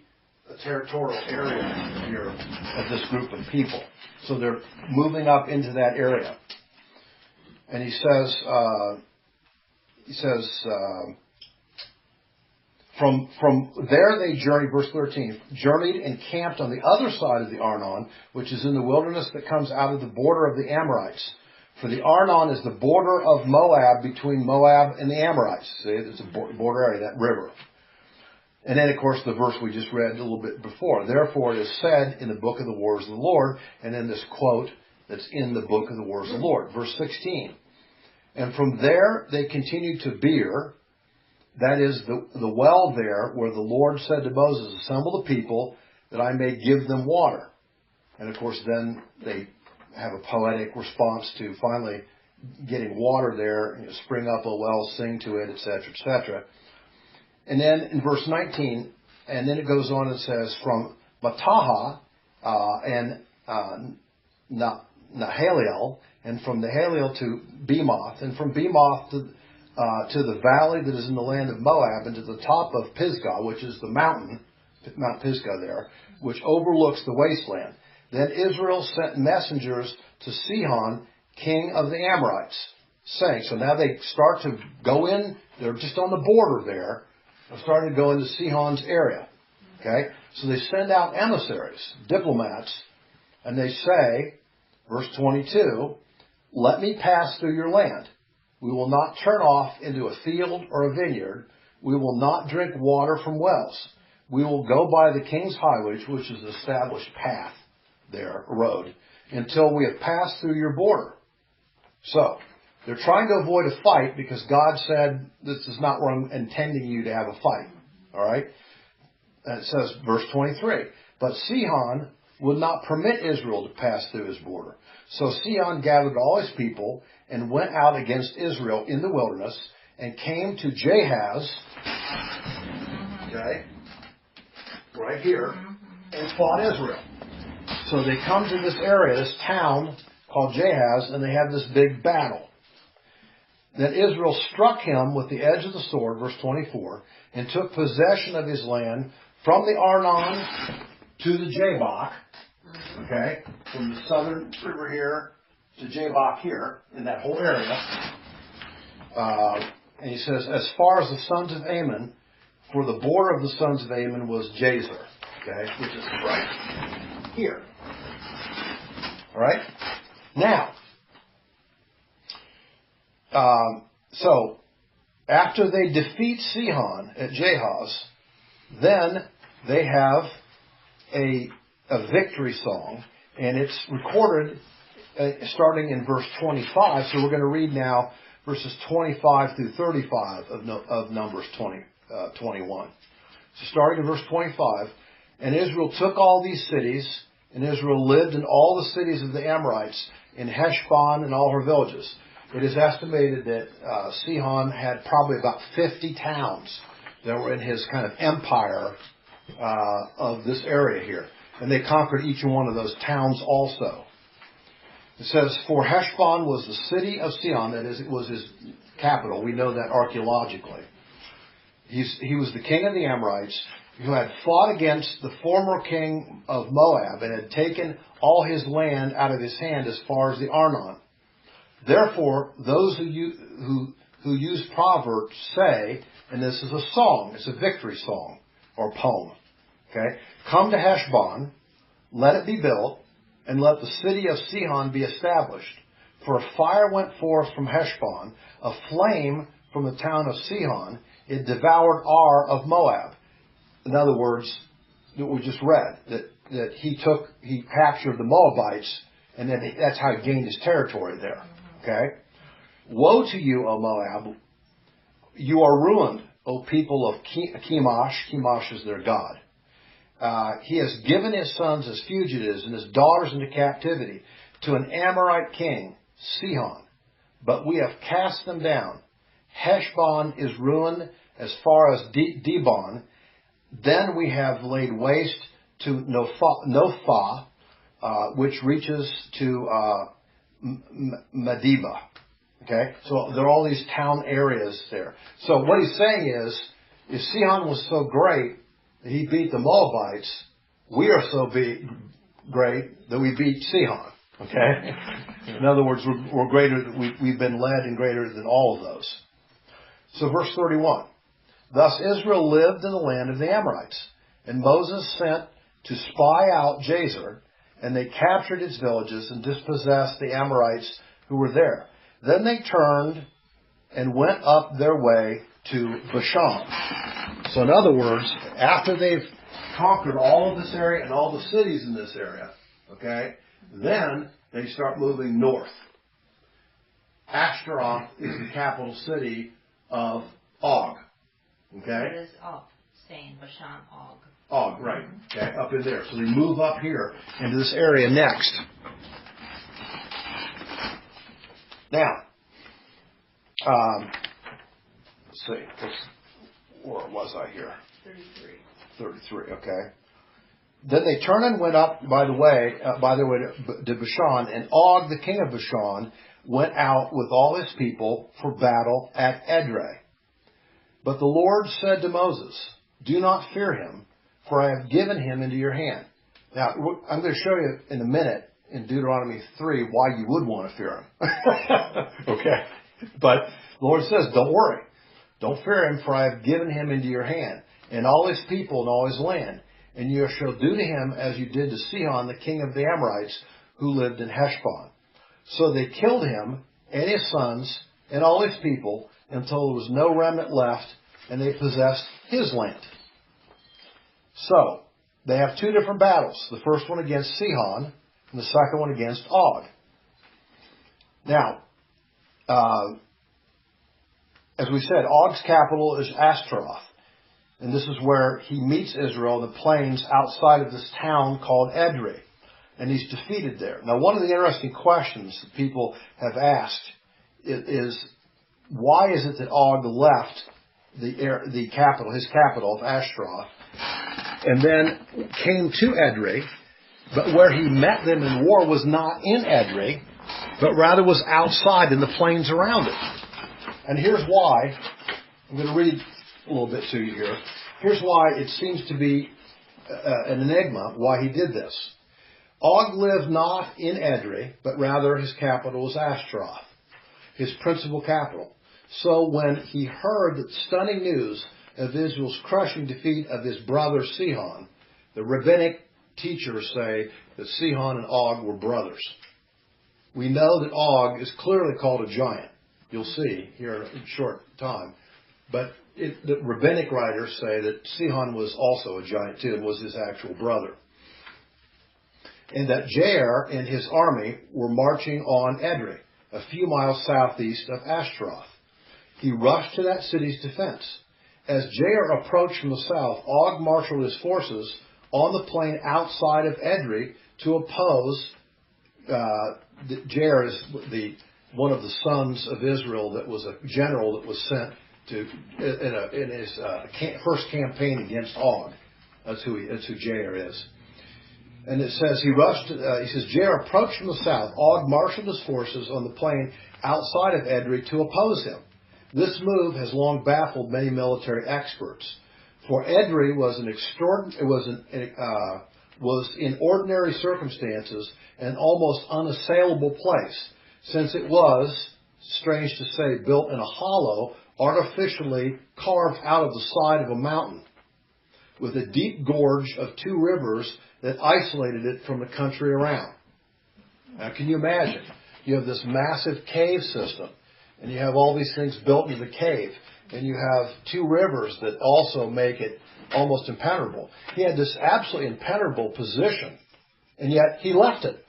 Speaker 4: territorial area here of this group of people. So they're moving up into that area. And he says, from there they journeyed, verse 13, journeyed and camped on the other side of the Arnon, which is in the wilderness that comes out of the border of the Amorites. For the Arnon is the border of Moab, between Moab and the Amorites. See, it's a border area, that river. And then, of course, the verse we just read a little bit before. Therefore it is said in the book of the wars of the Lord, and in this quote that's in the book of the wars of the Lord. Verse 16. And from there they continued to Beer, that is the well there where the Lord said to Moses, assemble the people that I may give them water. And of course then they have a poetic response to finally getting water there, spring up a well, sing to it, etc., etc. And then in verse 19, and then it goes on and says, from Mataha and Nahaliel, and from Nahaliel to Bemoth, and from Bemoth to the valley that is in the land of Moab, and to the top of Pisgah, which is the mountain, Mount Pisgah there, which overlooks the wasteland. Then Israel sent messengers to Sihon, king of the Amorites, saying, so now they start to go in, they're just on the border there, they're starting to go into Sihon's area. Okay? So they send out emissaries, diplomats, and they say, verse 22, let me pass through your land. We will not turn off into a field or a vineyard. We will not drink water from wells. We will go by the king's highways, which is an established path there, a road, until we have passed through your border. So, they're trying to avoid a fight because God said, this is not where I'm intending you to have a fight. Alright? And it says, verse 23, but Sihon would not permit Israel to pass through his border. So Sihon gathered all his people and went out against Israel in the wilderness and came to Jahaz, okay, right here, and fought Israel. So they come to this area, this town called Jahaz, and they have this big battle. Then Israel struck him with the edge of the sword, verse 24, and took possession of his land from the Arnon to the Jabbok, okay, from the southern river here to Jabbok here, in that whole area. And he says, as far as the sons of Ammon, for the border of the sons of Ammon was Jazer, okay, which is right here. All right? Now, so, after they defeat Sihon at Jahaz, then they have a victory song, and it's recorded starting in verse 25. So we're going to read now verses 25 through 35 of Numbers 21. So starting in verse 25, and Israel took all these cities, and Israel lived in all the cities of the Amorites, in Heshbon and all her villages. It is estimated that Sihon had probably about 50 towns that were in his kind of empire of this area here. And they conquered each one of those towns also. It says, for Heshbon was the city of Sihon, that is, it was his capital. We know that archaeologically. He was the king of the Amorites who had fought against the former king of Moab and had taken all his land out of his hand as far as the Arnon. Therefore, those who use proverbs say, and this is a song, it's a victory song or poem, okay? Come to Heshbon, let it be built, and let the city of Sihon be established. For a fire went forth from Heshbon, a flame from the town of Sihon. It devoured Ar of Moab. In other words, we just read that he captured the Moabites, and then that's how he gained his territory there. Okay? Woe to you, O Moab! You are ruined, O people of Chemosh. Chemosh is their god. He has given his sons as fugitives and his daughters into captivity to an Amorite king, Sihon. But we have cast them down. Heshbon is ruined as far as Dibon. Then we have laid waste to Nophah, which reaches to Medeba. Okay? So there are all these town areas there. So what he's saying is, if Sihon was so great that he beat the Moabites, we are so great that we beat Sihon. Okay? In other words, we're greater, we've been led and greater than all of those. So verse 31. Thus Israel lived in the land of the Amorites, and Moses sent to spy out Jazer, and they captured its villages and dispossessed the Amorites who were there. Then they turned and went up their way to Bashan. So in other words, after they've conquered all of this area and all the cities in this area, okay, then they start moving north. Ashtaroth is the capital city of Og. Okay?
Speaker 6: It is Og, saying Bashan Og.
Speaker 4: Og, right. Okay, up in there. So they move up here into this area next. Now, let's see. Where was I here? 33, okay. Then they turned and went up by their way to Bashan, and Og, the king of Bashan, went out with all his people for battle at Edrei. But the Lord said to Moses, do not fear him, for I have given him into your hand. Now, I'm going to show you in a minute in Deuteronomy 3 why you would want to fear him. Okay? But the Lord says, don't worry. Don't fear him, for I have given him into your hand, and all his people and all his land. And you shall do to him as you did to Sihon, the king of the Amorites, who lived in Heshbon. So they killed him and his sons and all his people until there was no remnant left, and they possessed his land. So, they have two different battles. The first one against Sihon, and the second one against Og. Now, as we said, Og's capital is Ashtaroth. And this is where he meets Israel in the plains outside of this town called Edrei. And he's defeated there. Now, one of the interesting questions that people have asked is why is it that Og left the capital, his capital of Ashtaroth, and then came to Edrei, but where he met them in war was not in Edrei, but rather was outside in the plains around it. And here's why. I'm going to read a little bit to you here. Here's why it seems to be an enigma why he did this. Og lived not in Edrei, but rather his capital was Ashtaroth, his principal capital. So when he heard the stunning news of Israel's crushing defeat of his brother Sihon, the rabbinic teachers say that Sihon and Og were brothers. We know that Og is clearly called a giant. You'll see here in a short time. But the rabbinic writers say that Sihon was also a giant too and was his actual brother. And that Jair and his army were marching on Edrei, a few miles southeast of Ashtaroth. He rushed to that city's defense. As Jair approached from the south, Og marshaled his forces on the plain outside of Edrei to oppose. Jair is one of the sons of Israel that was a general that was sent to in his first campaign against Og. That's who Jair is. And it says he says Jair approached from the south. Og marshaled his forces on the plain outside of Edrei to oppose him. This move has long baffled many military experts, for Edrei was in ordinary circumstances an almost unassailable place, since it was, strange to say, built in a hollow artificially carved out of the side of a mountain, with a deep gorge of two rivers that isolated it from the country around. Now, can you imagine? You have this massive cave system, and you have all these things built into the cave, and you have two rivers that also make it almost impenetrable. He had this absolutely impenetrable position, and yet he left it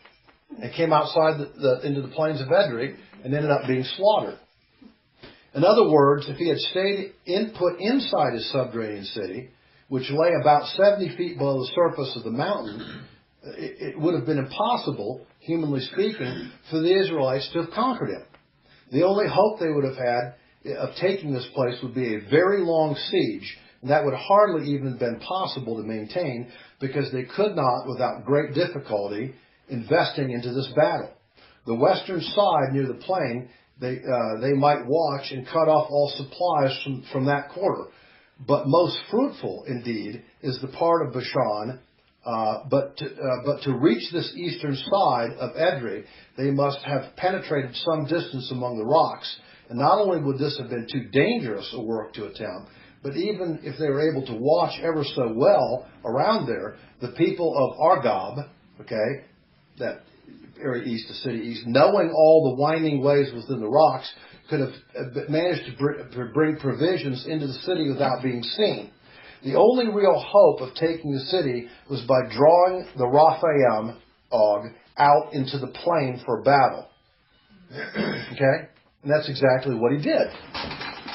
Speaker 4: and came outside into the plains of Edrei and ended up being slaughtered. In other words, if he had put inside his subterranean city, which lay about 70 feet below the surface of the mountain, it would have been impossible, humanly speaking, for the Israelites to have conquered him. The only hope they would have had of taking this place would be a very long siege, and that would hardly even have been possible to maintain because they could not, without great difficulty, investing into this battle. The western side near the plain, they might watch and cut off all supplies from that quarter. But most fruitful, indeed, is the part of Bashan. But to reach this eastern side of Edrei, they must have penetrated some distance among the rocks. And not only would this have been too dangerous a work to attempt, but even if they were able to watch ever so well around there, the people of Argob, that area east, the city east, knowing all the winding ways within the rocks, could have managed to bring provisions into the city without being seen. The only real hope of taking the city was by drawing the Raphaim, Og, out into the plain for battle. Okay? And that's exactly what he did.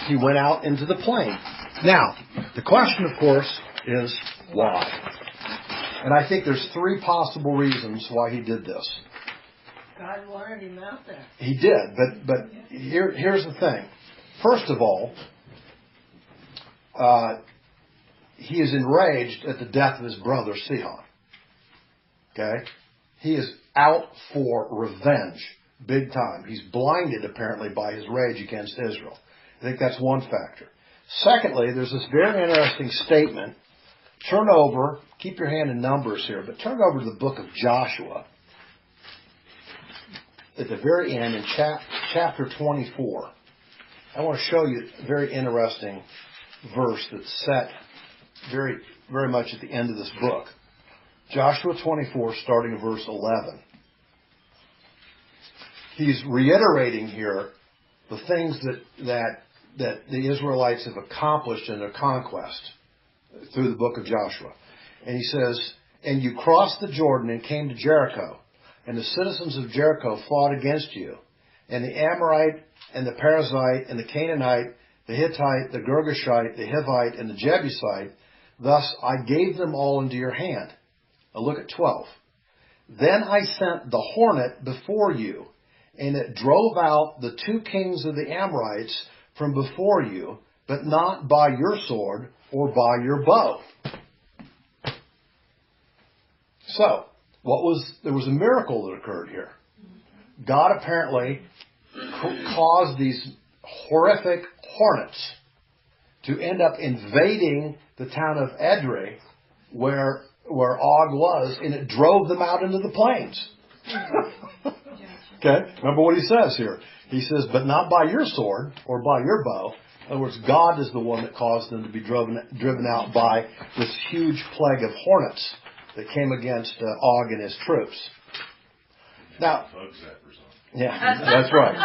Speaker 4: He went out into the plain. Now, the question, of course, is why? And I think there's three possible reasons why he did this.
Speaker 5: God wanted him out there.
Speaker 4: He did, but here's the thing. First of all, he is enraged at the death of his brother Sihon. Okay? He is out for revenge, big time. He's blinded, apparently, by his rage against Israel. I think that's one factor. Secondly, there's this very interesting statement. Turn over, keep your hand in Numbers here, but turn over to the book of Joshua. At the very end, in chapter 24, I want to show you a very interesting verse that's set very, very much at the end of this book. Joshua 24, starting in verse 11. He's reiterating here the things that the Israelites have accomplished in their conquest through the book of Joshua. And he says, "And you crossed the Jordan and came to Jericho. And the citizens of Jericho fought against you. and the Amorite, and the Perizzite, and the Canaanite, the Hittite, the Girgashite, the Hivite, and the Jebusite. Thus I gave them all into your hand. Now look at 12. Then I sent the hornet before you, and it drove out the 2 kings of the Amorites from before you, but not by your sword or by your bow. So, there was a miracle that occurred here. God apparently caused these horrific hornets to end up invading the town of Edrei, where Og was, and it drove them out into the plains. Okay? Remember what he says here. He says, but not by your sword or by your bow. In other words, God is the one that caused them to be driven out by this huge plague of hornets that came against Og and his troops. Now, yeah, that's right.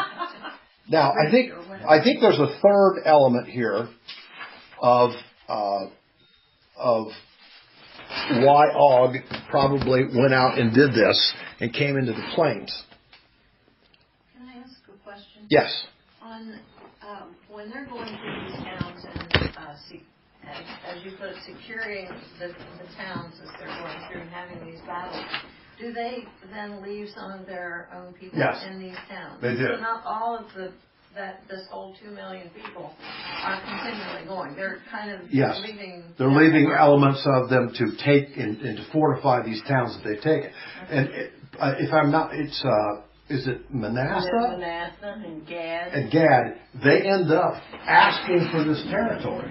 Speaker 4: Now, I think there's a third element here of why Og probably went out and did this and came into the plains.
Speaker 9: Can I ask a question?
Speaker 4: Yes.
Speaker 9: On when they're going through these towns and as you put it, securing the towns as they're going through and having these battles, do they then leave some of their own people in these towns?
Speaker 4: They do.
Speaker 9: So not all of this whole 2 million people are continually going. They're kind of leaving.
Speaker 4: They're leaving elements of them to take and to fortify these towns that they've taken. Okay. And if I'm not, is it Manasseh?
Speaker 5: Manasseh and Gad.
Speaker 4: And Gad, they end up asking for this territory.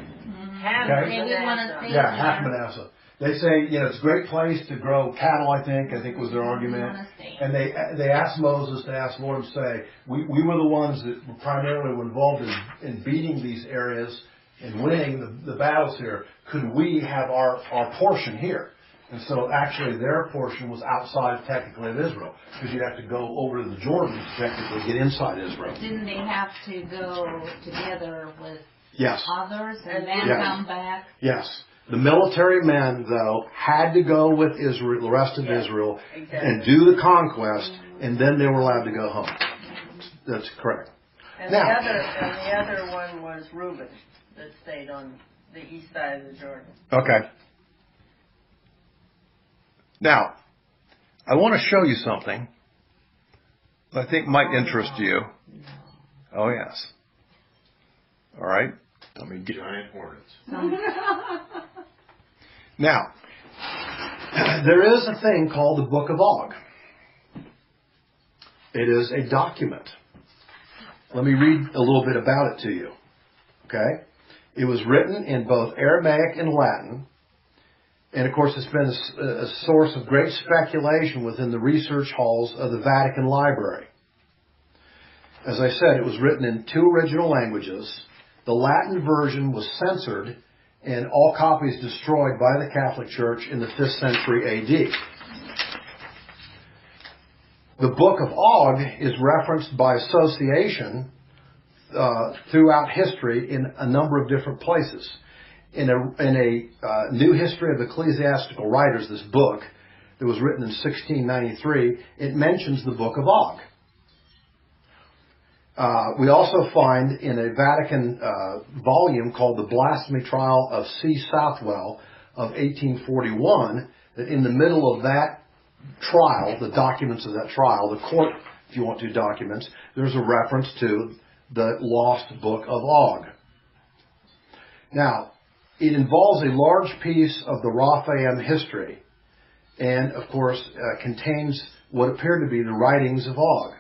Speaker 5: Half Manasseh.
Speaker 4: Half Manasseh. They say, it's a great place to grow cattle, I think was their argument. And they asked Moses to ask the Lord and say, we were the ones that primarily were involved in beating these areas and winning the battles here. Could we have our portion here? And so actually their portion was outside technically of Israel, because you'd have to go over to the Jordan to technically get inside Israel.
Speaker 6: Didn't they have to go together with others and then come back?
Speaker 4: Yes. The military men, though, had to go with Israel, the rest of Israel, and do the conquest, and then they were allowed to go home. That's correct.
Speaker 5: And the other one was Reuben, that stayed on the east side of the Jordan.
Speaker 4: Okay. Now, I want to show you something that I think might interest you. Oh, yes. All right. Let me get
Speaker 7: giant hornets.
Speaker 4: Now, there is a thing called the Book of Og. It is a document. Let me read a little bit about it to you. Okay? It was written in both Aramaic and Latin. And of course, it's been a source of great speculation within the research halls of the Vatican Library. As I said, it was written in 2 original languages. The Latin version was censored and all copies destroyed by the Catholic Church in the 5th century A.D. The Book of Og is referenced by association throughout history in a number of different places. In a New History of Ecclesiastical Writers, this book that was written in 1693, it mentions the Book of Og. We also find in a Vatican volume called The Blasphemy Trial of C. Southwell of 1841 that in the middle of that trial, the documents of that trial, the court, if you want to, documents, there's a reference to the lost Book of Og. Now, it involves a large piece of the Raphaim history and, of course, contains what appear to be the writings of Og.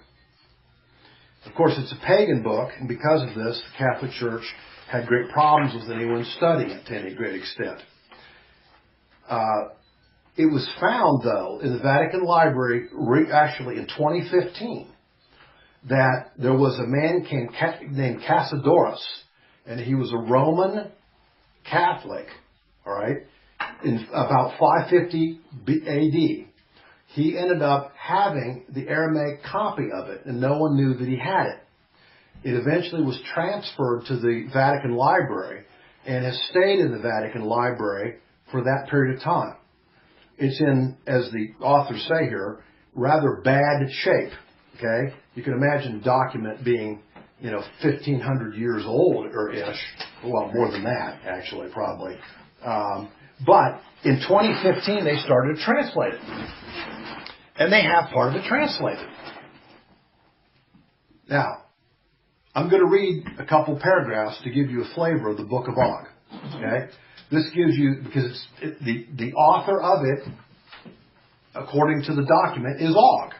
Speaker 4: Of course, it's a pagan book, and because of this, the Catholic Church had great problems with anyone studying it to any great extent. It was found, though, in the Vatican Library, actually in 2015, that there was a man named Cassiodorus, and he was a Roman Catholic, all right, in about 550 AD. He ended up having the Aramaic copy of it, and no one knew that he had it. It eventually was transferred to the Vatican Library and has stayed in the Vatican Library for that period of time. It's in, as the authors say here, rather bad shape. Okay? You can imagine a document being, 1,500 years old or ish. Well, more than that, actually, probably. But in 2015, they started to translate it. And they have part of it translated. Now, I'm going to read a couple paragraphs to give you a flavor of the Book of Og. Okay? This gives you, because the author of it, according to the document, is Og.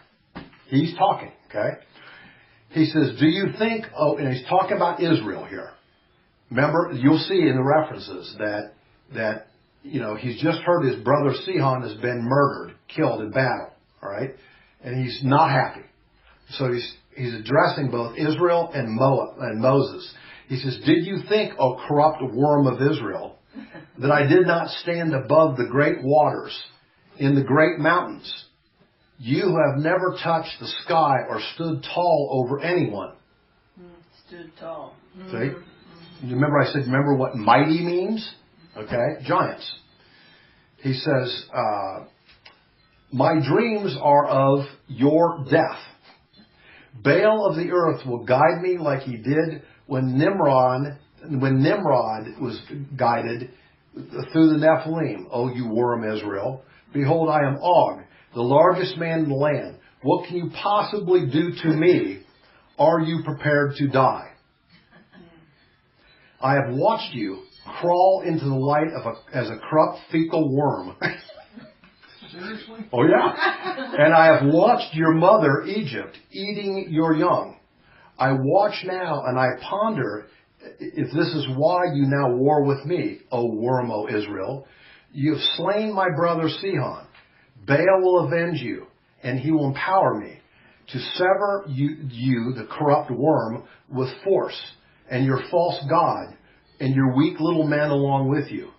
Speaker 4: He's talking. Okay? He says, do you think, and he's talking about Israel here. Remember, you'll see in the references that he's just heard his brother Sihon has been murdered, killed in battle. All right? And he's not happy. So he's addressing both Israel and Moses. He says, did you think, O corrupt worm of Israel, that I did not stand above the great waters in the great mountains? You have never touched the sky or stood tall over anyone.
Speaker 5: Stood tall.
Speaker 4: See? Remember what mighty means? Okay? Giants. He says, my dreams are of your death. Baal of the earth will guide me like he did when Nimrod was guided through the Nephilim. O you worm Israel. Behold, I am Og, the largest man in the land. What can you possibly do to me? Are you prepared to die? I have watched you crawl into the light as a corrupt fecal worm.
Speaker 3: Seriously?
Speaker 4: Oh, yeah. And I have watched your mother, Egypt, eating your young. I watch now and I ponder if this is why you now war with me, O worm, O Israel. You have slain my brother Sihon. Baal will avenge you, and he will empower me to sever you, the corrupt worm, with force, and your false god, and your weak little men along with you.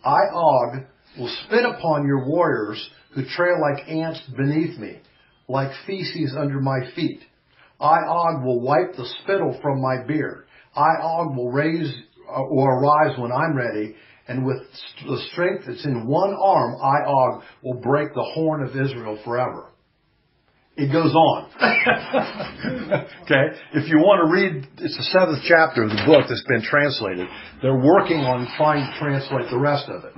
Speaker 4: I, Og, will spit upon your warriors who trail like ants beneath me, like feces under my feet. I, Og, will wipe the spittle from my beard. I, Og, will arise when I'm ready, and with the strength that's in one arm, I, Og, will break the horn of Israel forever. It goes on. Okay? If you want to read, it's the 7th chapter of the book that's been translated. They're working on trying to translate the rest of it.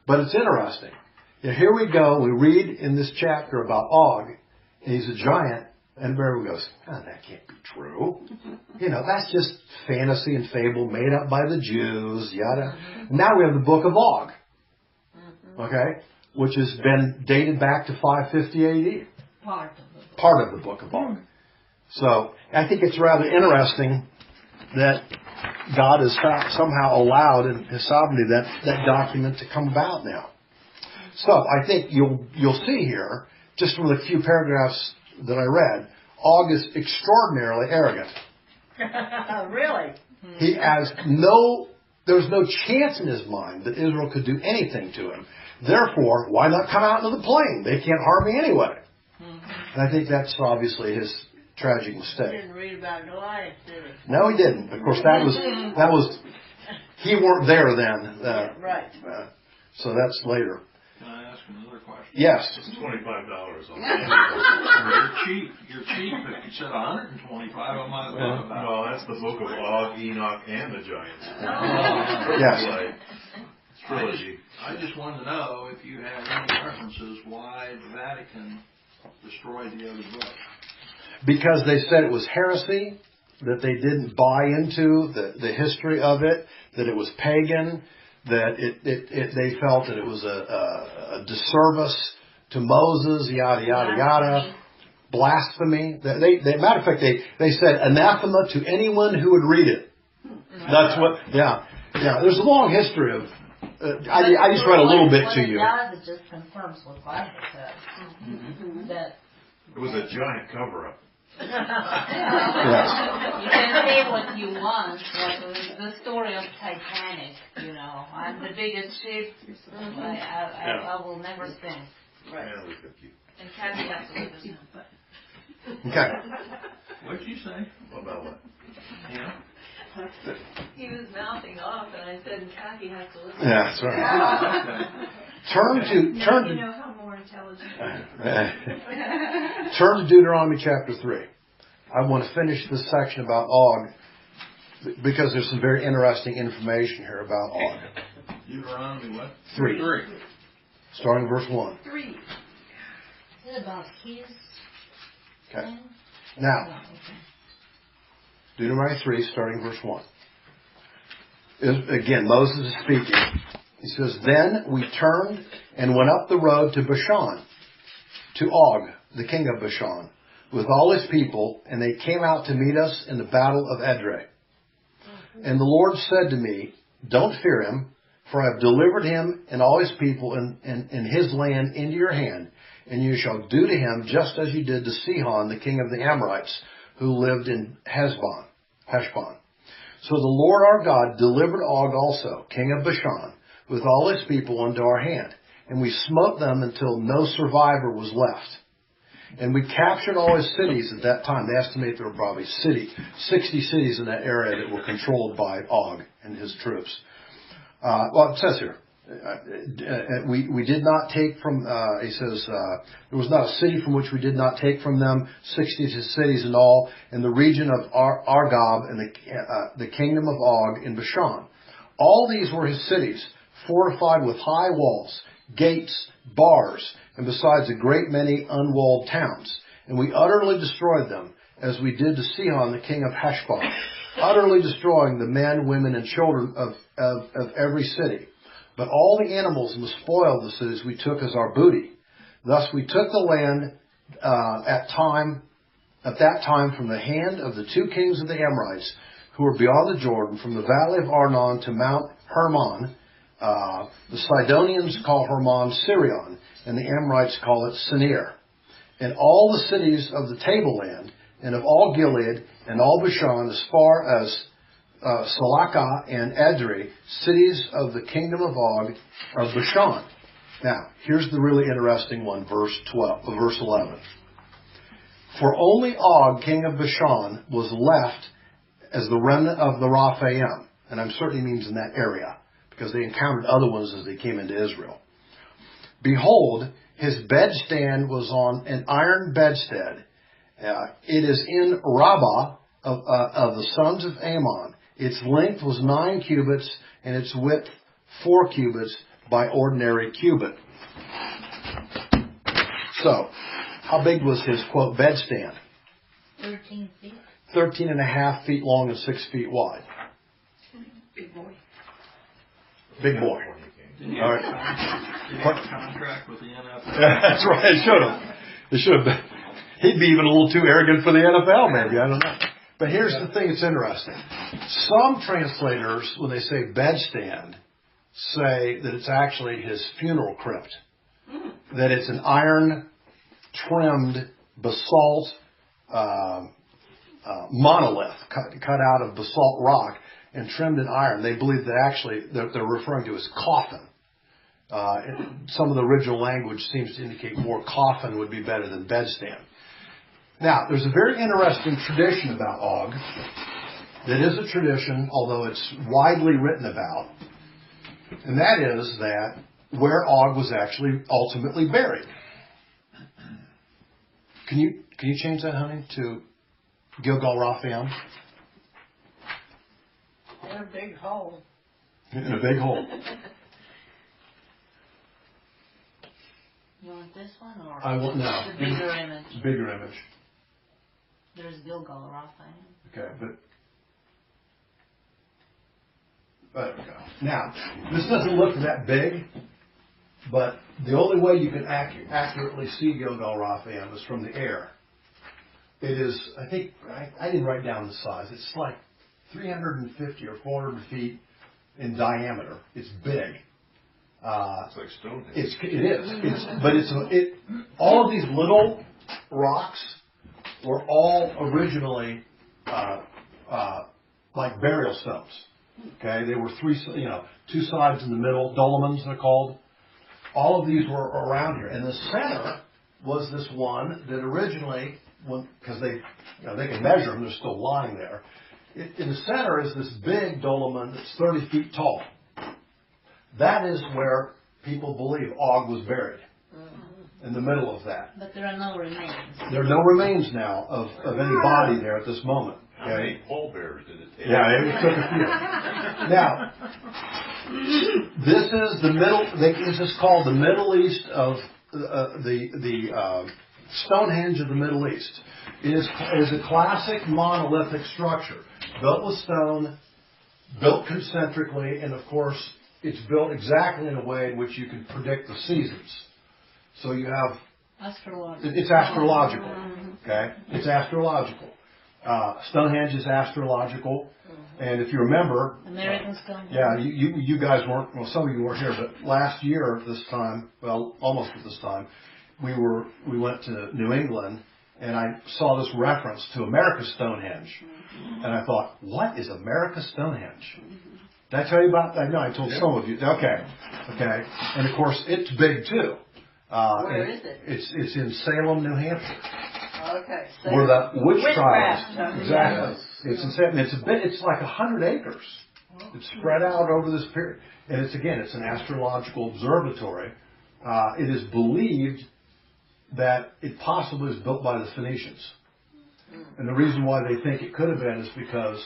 Speaker 4: But it's interesting. Here we go. We read in this chapter about Og. He's a giant. And everyone goes, that can't be true. That's just fantasy and fable made up by the Jews, yada. Now we have the book of Og. Okay? Which has been dated back to 550 AD. Part of the book of Og. So, I think it's rather interesting that God has somehow allowed in His sovereignty that document to come about now. So, I think you'll see here, just from the few paragraphs that I read, Og is extraordinarily arrogant.
Speaker 5: Really?
Speaker 4: He has there's no chance in his mind that Israel could do anything to him. Therefore, why not come out into the plain? They can't harm me anyway. And I think that's obviously his tragic mistake.
Speaker 5: He didn't read about Goliath, did he?
Speaker 4: No, he didn't. Of course, that was he weren't there then.
Speaker 5: Right.
Speaker 4: So that's later.
Speaker 3: Can I ask another question?
Speaker 4: Yes.
Speaker 7: It's $25 on
Speaker 3: You're cheap. If you said 125, I might have thought about it.
Speaker 7: Well, that's the book of Og, Enoch, and the Giants.
Speaker 4: Yes.
Speaker 7: Trilogy.
Speaker 3: I just wanted to know if you had any references why the Vatican destroyed the other book.
Speaker 4: Because they said it was heresy, that they didn't buy into the history of it, that it was pagan, that they felt that it was a disservice to Moses, yada, yada, yada. Blasphemy. Matter of fact, they said anathema to anyone who would read it. That's what, yeah. There's a long history of, I just read a little bit to you.
Speaker 6: What it does, it just confirms what the Bible says. That
Speaker 7: It was a giant cover-up.
Speaker 6: you can say what you want, like the story of Titanic, I'm the biggest ship, I will never sink.
Speaker 5: Right.
Speaker 7: Yeah, we could keep.
Speaker 1: And Kathy has to listen.
Speaker 4: Okay.
Speaker 3: What did you say?
Speaker 7: About what?
Speaker 3: Yeah.
Speaker 9: He was mouthing off, and I said, Kathy has to listen.
Speaker 4: Yeah, that's right.
Speaker 3: Okay.
Speaker 4: Turn
Speaker 9: Now
Speaker 4: to
Speaker 9: you know how more more intelligent.
Speaker 4: Turn to Deuteronomy chapter 3. I want to finish this section about Og because there's some very interesting information here about Og.
Speaker 3: Deuteronomy what?
Speaker 4: 3. Starting verse 1.
Speaker 1: 3.
Speaker 6: Is it about his
Speaker 4: Okay.
Speaker 6: thing?
Speaker 4: Now,
Speaker 6: Oh, okay.
Speaker 4: Deuteronomy 3, starting verse 1. Again, Moses is speaking. He says, Then we turned and went up the road to Bashan, to Og, the king of Bashan, with all his people, and they came out to meet us in the battle of Edrei. And the Lord said to me, Don't fear him, for I have delivered him and all his people and his land into your hand, and you shall do to him just as you did to Sihon, the king of the Amorites, who lived in Heshbon. So the Lord our God delivered Og also, king of Bashan, with all his people into our hand, and we smote them until no survivor was left. And we captured all his cities at that time. They estimate there were probably 60 cities in that area that were controlled by Og and his troops. Well, it says here, we did not take from, he says, there was not a city from which we did not take from them, 60 cities in all, in the region of Argob and the kingdom of Og in Bashan. All these were his cities, fortified with high walls, gates, bars, and besides a great many unwalled towns. And we utterly destroyed them, as we did to Sihon, the king of Heshbon, utterly destroying the men, women, and children of every city. But all the animals and the spoil of the cities we took as our booty. Thus we took the land at that time from the hand of the two kings of the Amorites, who were beyond the Jordan, from the valley of Arnon to Mount Hermon. The Sidonians call Hermon Sirion, and the Amorites call it Senir. And all the cities of the tableland, and of all Gilead, and all Bashan, as far as Salakah and Edrei, cities of the kingdom of Og, of Bashan. Now, here's the really interesting one, verse 11. For only Og, king of Bashan, was left as the remnant of the Raphaim, and I'm certain he means in that area, because they encountered other ones as they came into Israel. Behold, his bedstand was on an iron bedstead. It is in Rabbah of the sons of Ammon. Its length was 9 cubits, and its width 4 cubits by ordinary cubit. So, how big was his, quote, bedstand?
Speaker 6: 13 feet.
Speaker 4: 13 and a half feet long and 6 feet wide.
Speaker 1: Big boy.
Speaker 4: Big boy.
Speaker 3: Did he
Speaker 4: All
Speaker 3: have
Speaker 4: right.
Speaker 3: a contract with the NFL?
Speaker 4: That's right. It should have. It should have been. He'd be even a little too arrogant for the NFL, maybe. I don't know. But here's the thing that's interesting. Some translators, when they say bedstand, say that it's actually his funeral crypt. That it's an iron-trimmed basalt monolith cut out of basalt rock and trimmed in iron. They believe that actually they're referring to his coffin. Some of the original language seems to indicate more coffin would be better than bedstand. Now, there's a very interesting tradition about Og that is a tradition, although it's widely written about, and that is that where Og was actually ultimately buried. Can you change that, honey, to Gilgal Raphaim?
Speaker 5: In a big hole.
Speaker 4: In a big hole.
Speaker 6: You want this one or
Speaker 4: I want no.
Speaker 6: the bigger image?
Speaker 4: Bigger image.
Speaker 6: There's Gilgal Raphaim.
Speaker 4: Okay, but there we go. Now, this doesn't look that big, but the only way you can accurately see Gilgal Raphaim is from the air. It is, I think, I didn't write down the size. It's like 350 or 400 feet in diameter. It's big.
Speaker 7: It's like Stonehenge.
Speaker 4: It is. All of these little rocks were all originally like burial stones. Okay, they were two sides in the middle, dolmens they're called. All of these were around here, and the center was this one that originally, because they can measure them, they're still lying there. In the center is this big dolmen that's 30 feet tall. That is where people believe Og was buried. in the middle of that.
Speaker 6: But there are no remains.
Speaker 4: There are no remains now of any body there at this moment.
Speaker 7: How many pallbearers did it take?
Speaker 4: Yeah, it took a few. Now, this is the middle. This is called the Middle East of the Stonehenge of the Middle East. It is a classic monolithic structure built with stone, built concentrically, and of course, it's built exactly in a way in which you can predict the seasons. So you have
Speaker 6: Astrological.
Speaker 4: It's astrological. Okay, it's astrological. Stonehenge is astrological, and if you remember,
Speaker 6: American Stonehenge.
Speaker 4: yeah, you guys weren't. Well, some of you weren't here, but last year at this time, well, almost at this time, we went to New England, and I saw this reference to America's Stonehenge, and I thought, what is America's Stonehenge? Did I tell you about that? No, I told some of you. Okay, and of course it's big too.
Speaker 5: Where is it?
Speaker 4: It's in Salem, New Hampshire.
Speaker 5: Okay. So
Speaker 4: Where the witch trials.
Speaker 5: Witchcraft.
Speaker 4: Exactly. It's in Salem. It's like 100 acres. It's spread out over this period. And it's an astrological observatory. It is believed that it possibly was built by the Phoenicians. And the reason why they think it could have been is because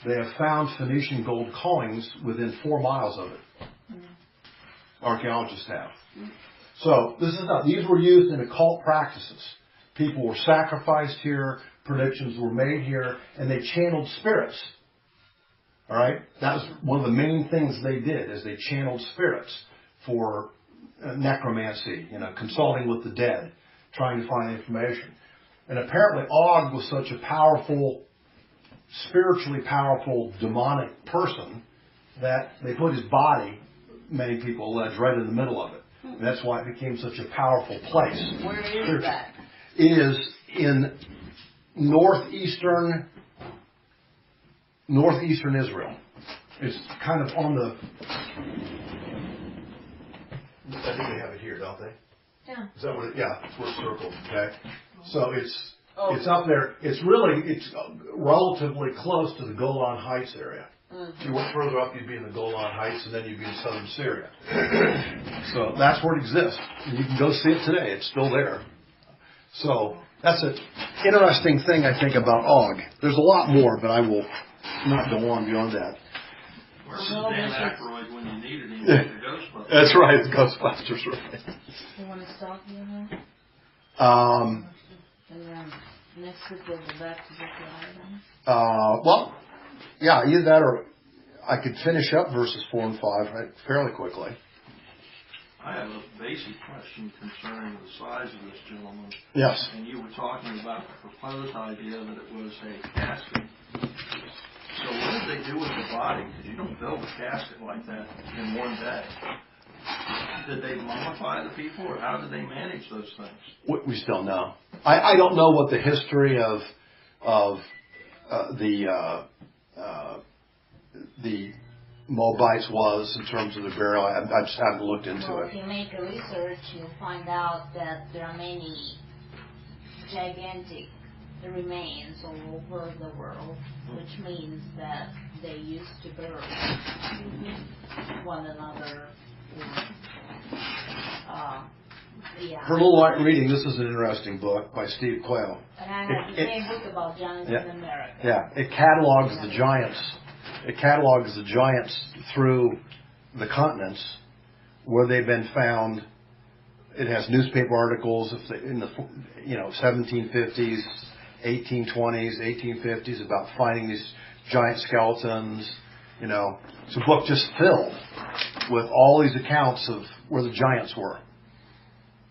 Speaker 4: they have found Phoenician gold coins within 4 miles of it. Archaeologists have. So these were used in occult practices. People were sacrificed here, predictions were made here, and they channeled spirits. All right? That was one of the main things they did, is they channeled spirits for necromancy, consulting with the dead, trying to find information. And apparently Og was such a powerful, spiritually powerful, demonic person that they put his body, many people allege, right in the middle of it. And that's why it became such a powerful place.
Speaker 5: Where is that?
Speaker 4: It is in northeastern Israel. It's kind of on the. I think they have it here, don't they?
Speaker 6: Yeah.
Speaker 4: Is that what? It's where it's circled. Okay. So it's up there. It's relatively close to the Golan Heights area. If you went further up, you'd be in the Golan Heights, and then you'd be in southern Syria. So that's where it exists. And you can go see it today. It's still there. So that's an interesting thing, I think, about Og. There's a lot more, but I will not go on beyond that.
Speaker 3: Where was Dan Aykroyd when you needed him? The Ghostbusters.
Speaker 4: That's right, the Ghostbusters, right.
Speaker 6: You want to stop here now?
Speaker 4: Um,
Speaker 6: And then next week we'll go back to the island.
Speaker 4: Well, yeah, either that or I could finish up verses 4 and 5 right, fairly quickly.
Speaker 3: I have a basic question concerning the size of this gentleman.
Speaker 4: Yes.
Speaker 3: And you were talking about the proposed idea that it was a casket. So what did they do with the body? Because you don't build a casket like that in one day. Did they mummify the people, or how did they manage those things?
Speaker 4: We still know. I don't know what the history of the Moabites was in terms of the burial. I just haven't looked into
Speaker 6: Well,
Speaker 4: it.
Speaker 6: if you make a research, you'll find out that there are many gigantic remains all over the world, which means that they used to bury one another. Yeah.
Speaker 4: For a little light reading, this is an interesting book by Steve Quayle.
Speaker 6: And I have the same book about giants in America.
Speaker 4: Yeah, it catalogs the giants. It catalogs the giants through the continents where they've been found. It has newspaper articles in the 1750s, 1820s, 1850s about finding these giant skeletons. It's a book just filled with all these accounts of where the giants were.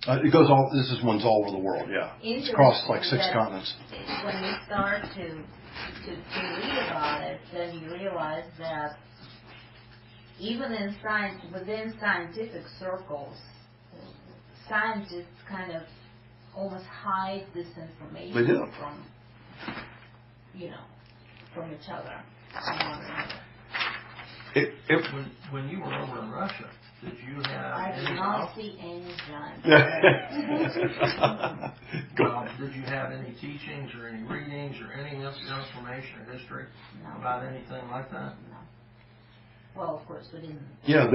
Speaker 4: It goes all. This one's all over the world. Yeah, it's across like 6 continents.
Speaker 6: When you start to read about it, then you realize that even within scientific circles, scientists kind of almost hide this information
Speaker 4: They do.
Speaker 6: from each other.
Speaker 3: When you were over in Russia, did you have
Speaker 6: I did
Speaker 3: any
Speaker 6: not see any giants.
Speaker 3: did you have any teachings or any readings or any information or history about anything like that?
Speaker 6: No. Well, of course, we didn't.
Speaker 4: Yeah,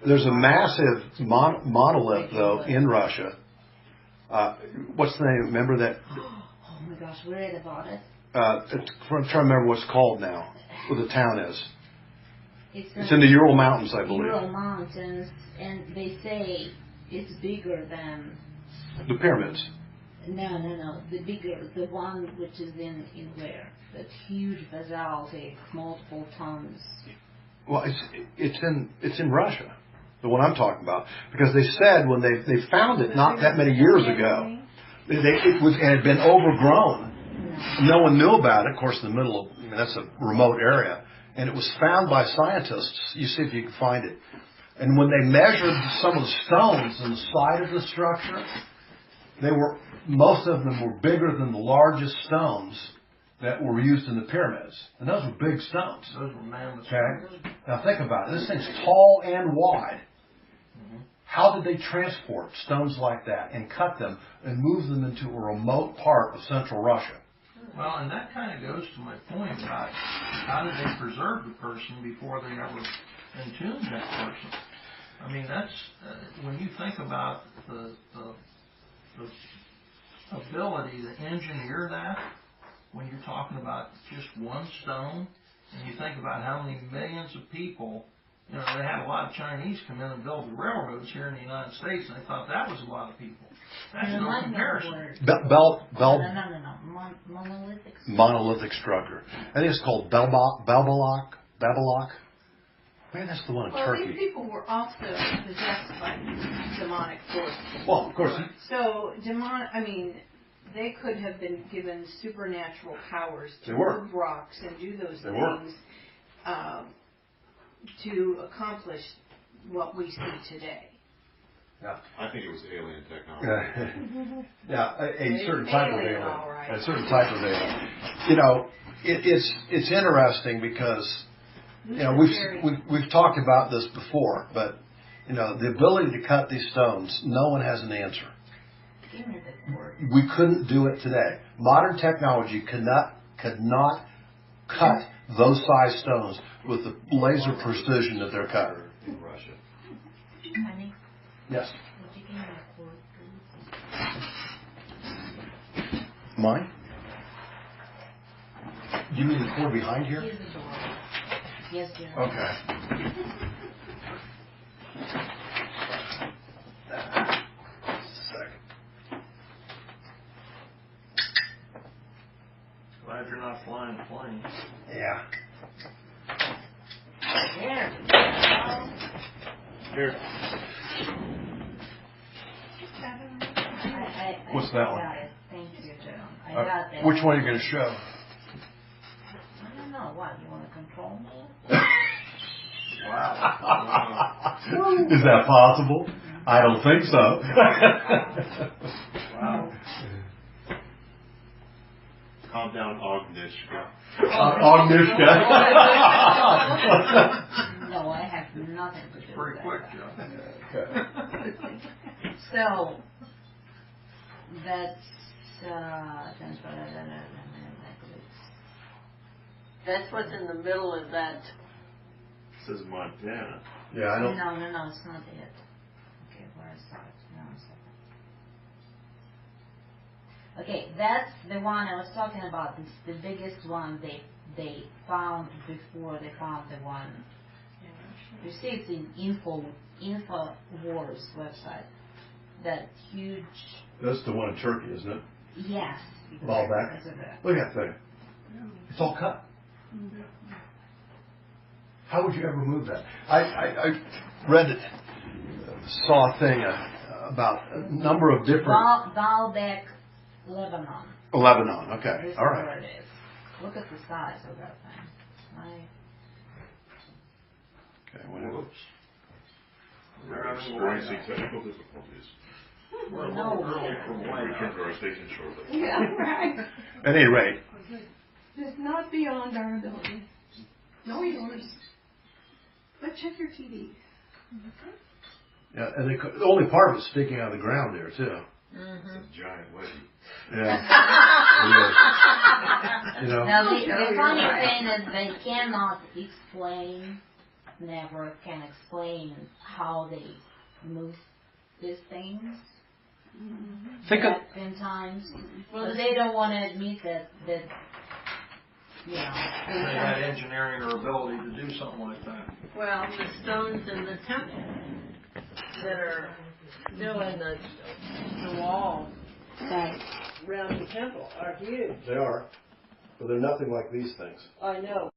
Speaker 4: there's a massive monolith though in Russia What's the name? Remember that?
Speaker 6: Oh my gosh, we read about it.
Speaker 4: I'm trying to remember what it's called now. What the town is. It's in the
Speaker 6: the
Speaker 4: Ural Mountains, I believe.
Speaker 6: Ural Mountains, and they say it's bigger than.
Speaker 4: The pyramids.
Speaker 6: No. The one which is in where? That huge basaltic, multiple tons.
Speaker 4: Well, it's in Russia. The one I'm talking about, because they said when they found it not that many years ago, it had been overgrown. No one knew about it. Of course, in the middle of that's a remote area, and it was found by scientists. You see if you can find it. And when they measured some of the stones in the side of the structure, most of them were bigger than the largest stones that were used in the pyramids. And those were big stones.
Speaker 3: Those were mammoth.
Speaker 4: Okay? Now think about it. This thing's tall and wide. How did they transport stones like that and cut them and move them into a remote part of central Russia?
Speaker 3: Well, and that kind of goes to my point about how did they preserve the person before they ever entombed that person. I mean, that's when you think about the ability to engineer that, when you're talking about just one stone, and you think about how many millions of people, they had a lot of Chinese come in and build the railroads here in the United States, and they thought that was a lot of people. That's no comparison.
Speaker 6: Monolithic.
Speaker 4: Monolithic structure. I think it's called Babylok. Man, that's the one in Turkey.
Speaker 1: These people were also possessed by demonic forces.
Speaker 4: Well, of course.
Speaker 1: So, they could have been given supernatural powers to
Speaker 4: move
Speaker 1: rocks and do those
Speaker 4: things
Speaker 1: to accomplish what we see today.
Speaker 4: Yeah.
Speaker 7: I think it was alien technology.
Speaker 4: Yeah, a certain type of alien.
Speaker 1: All right.
Speaker 4: A certain type of alien. It's interesting because we've talked about this before, but the ability to cut these stones, no one has an answer. We couldn't do it today. Modern technology could not cut those size stones with the laser precision that they're cut.
Speaker 7: In Russia.
Speaker 6: Honey,
Speaker 4: Yes.
Speaker 6: would you give me a cord, please?
Speaker 4: Mine? You mean the cord behind here?
Speaker 6: Here's the door. Yes, dear.
Speaker 4: Okay.
Speaker 3: Glad you're not flying a plane.
Speaker 4: Yeah.
Speaker 6: There.
Speaker 4: Here. What's that one?
Speaker 6: I got it. Thank you, Joe. I got that.
Speaker 4: Which one are you going to show?
Speaker 6: I don't know. What? You want to control me?
Speaker 3: Wow.
Speaker 4: Is that possible? I don't think so.
Speaker 3: Wow.
Speaker 7: Calm down, Ognishka.
Speaker 4: Ognishka.
Speaker 6: No, I have nothing to do with
Speaker 3: Pretty quick, Joe.
Speaker 6: So, that's,
Speaker 5: That's what's in the middle of that.
Speaker 7: It says Montana.
Speaker 4: Yeah, I don't.
Speaker 6: No, it's not it. Okay, where is that? No, it's not. Okay, that's the one I was talking about. It's the biggest one they found before they found the one. You see, it's in InfoWars website. That huge.
Speaker 4: That's the one in Turkey, isn't it?
Speaker 6: Yes.
Speaker 4: Ball back. Look at that thing. It's all cut. How would you ever move that? I read it, saw a thing about a number of different.
Speaker 6: Baalbek, Lebanon.
Speaker 4: Lebanon. Okay.
Speaker 6: This
Speaker 4: All
Speaker 6: is
Speaker 4: right.
Speaker 6: where it is. Look at the size of that thing.
Speaker 4: Okay. Whatever.
Speaker 7: Whoops. We're experiencing technical difficulties.
Speaker 3: We're a little early for
Speaker 7: We'll
Speaker 3: White
Speaker 7: return
Speaker 3: House.
Speaker 7: to our station shortly.
Speaker 1: Yeah, right.
Speaker 4: At any rate,
Speaker 1: It's not beyond our ability. No yours. But check your TV.
Speaker 4: yeah, and the only part of it's sticking out of the ground there too.
Speaker 7: It's a giant wedgie.
Speaker 4: Yeah. It is.
Speaker 6: Now the funny thing is they cannot explain, never can explain how they move these things.
Speaker 4: Think of,
Speaker 6: in times.
Speaker 5: Well,
Speaker 6: But they don't want to admit that you know.
Speaker 3: They had engineering or ability to do something like that.
Speaker 5: well, the stones in the temple that are still in the wall around the temple are huge.
Speaker 4: they are, but they're nothing like these things.
Speaker 5: I know.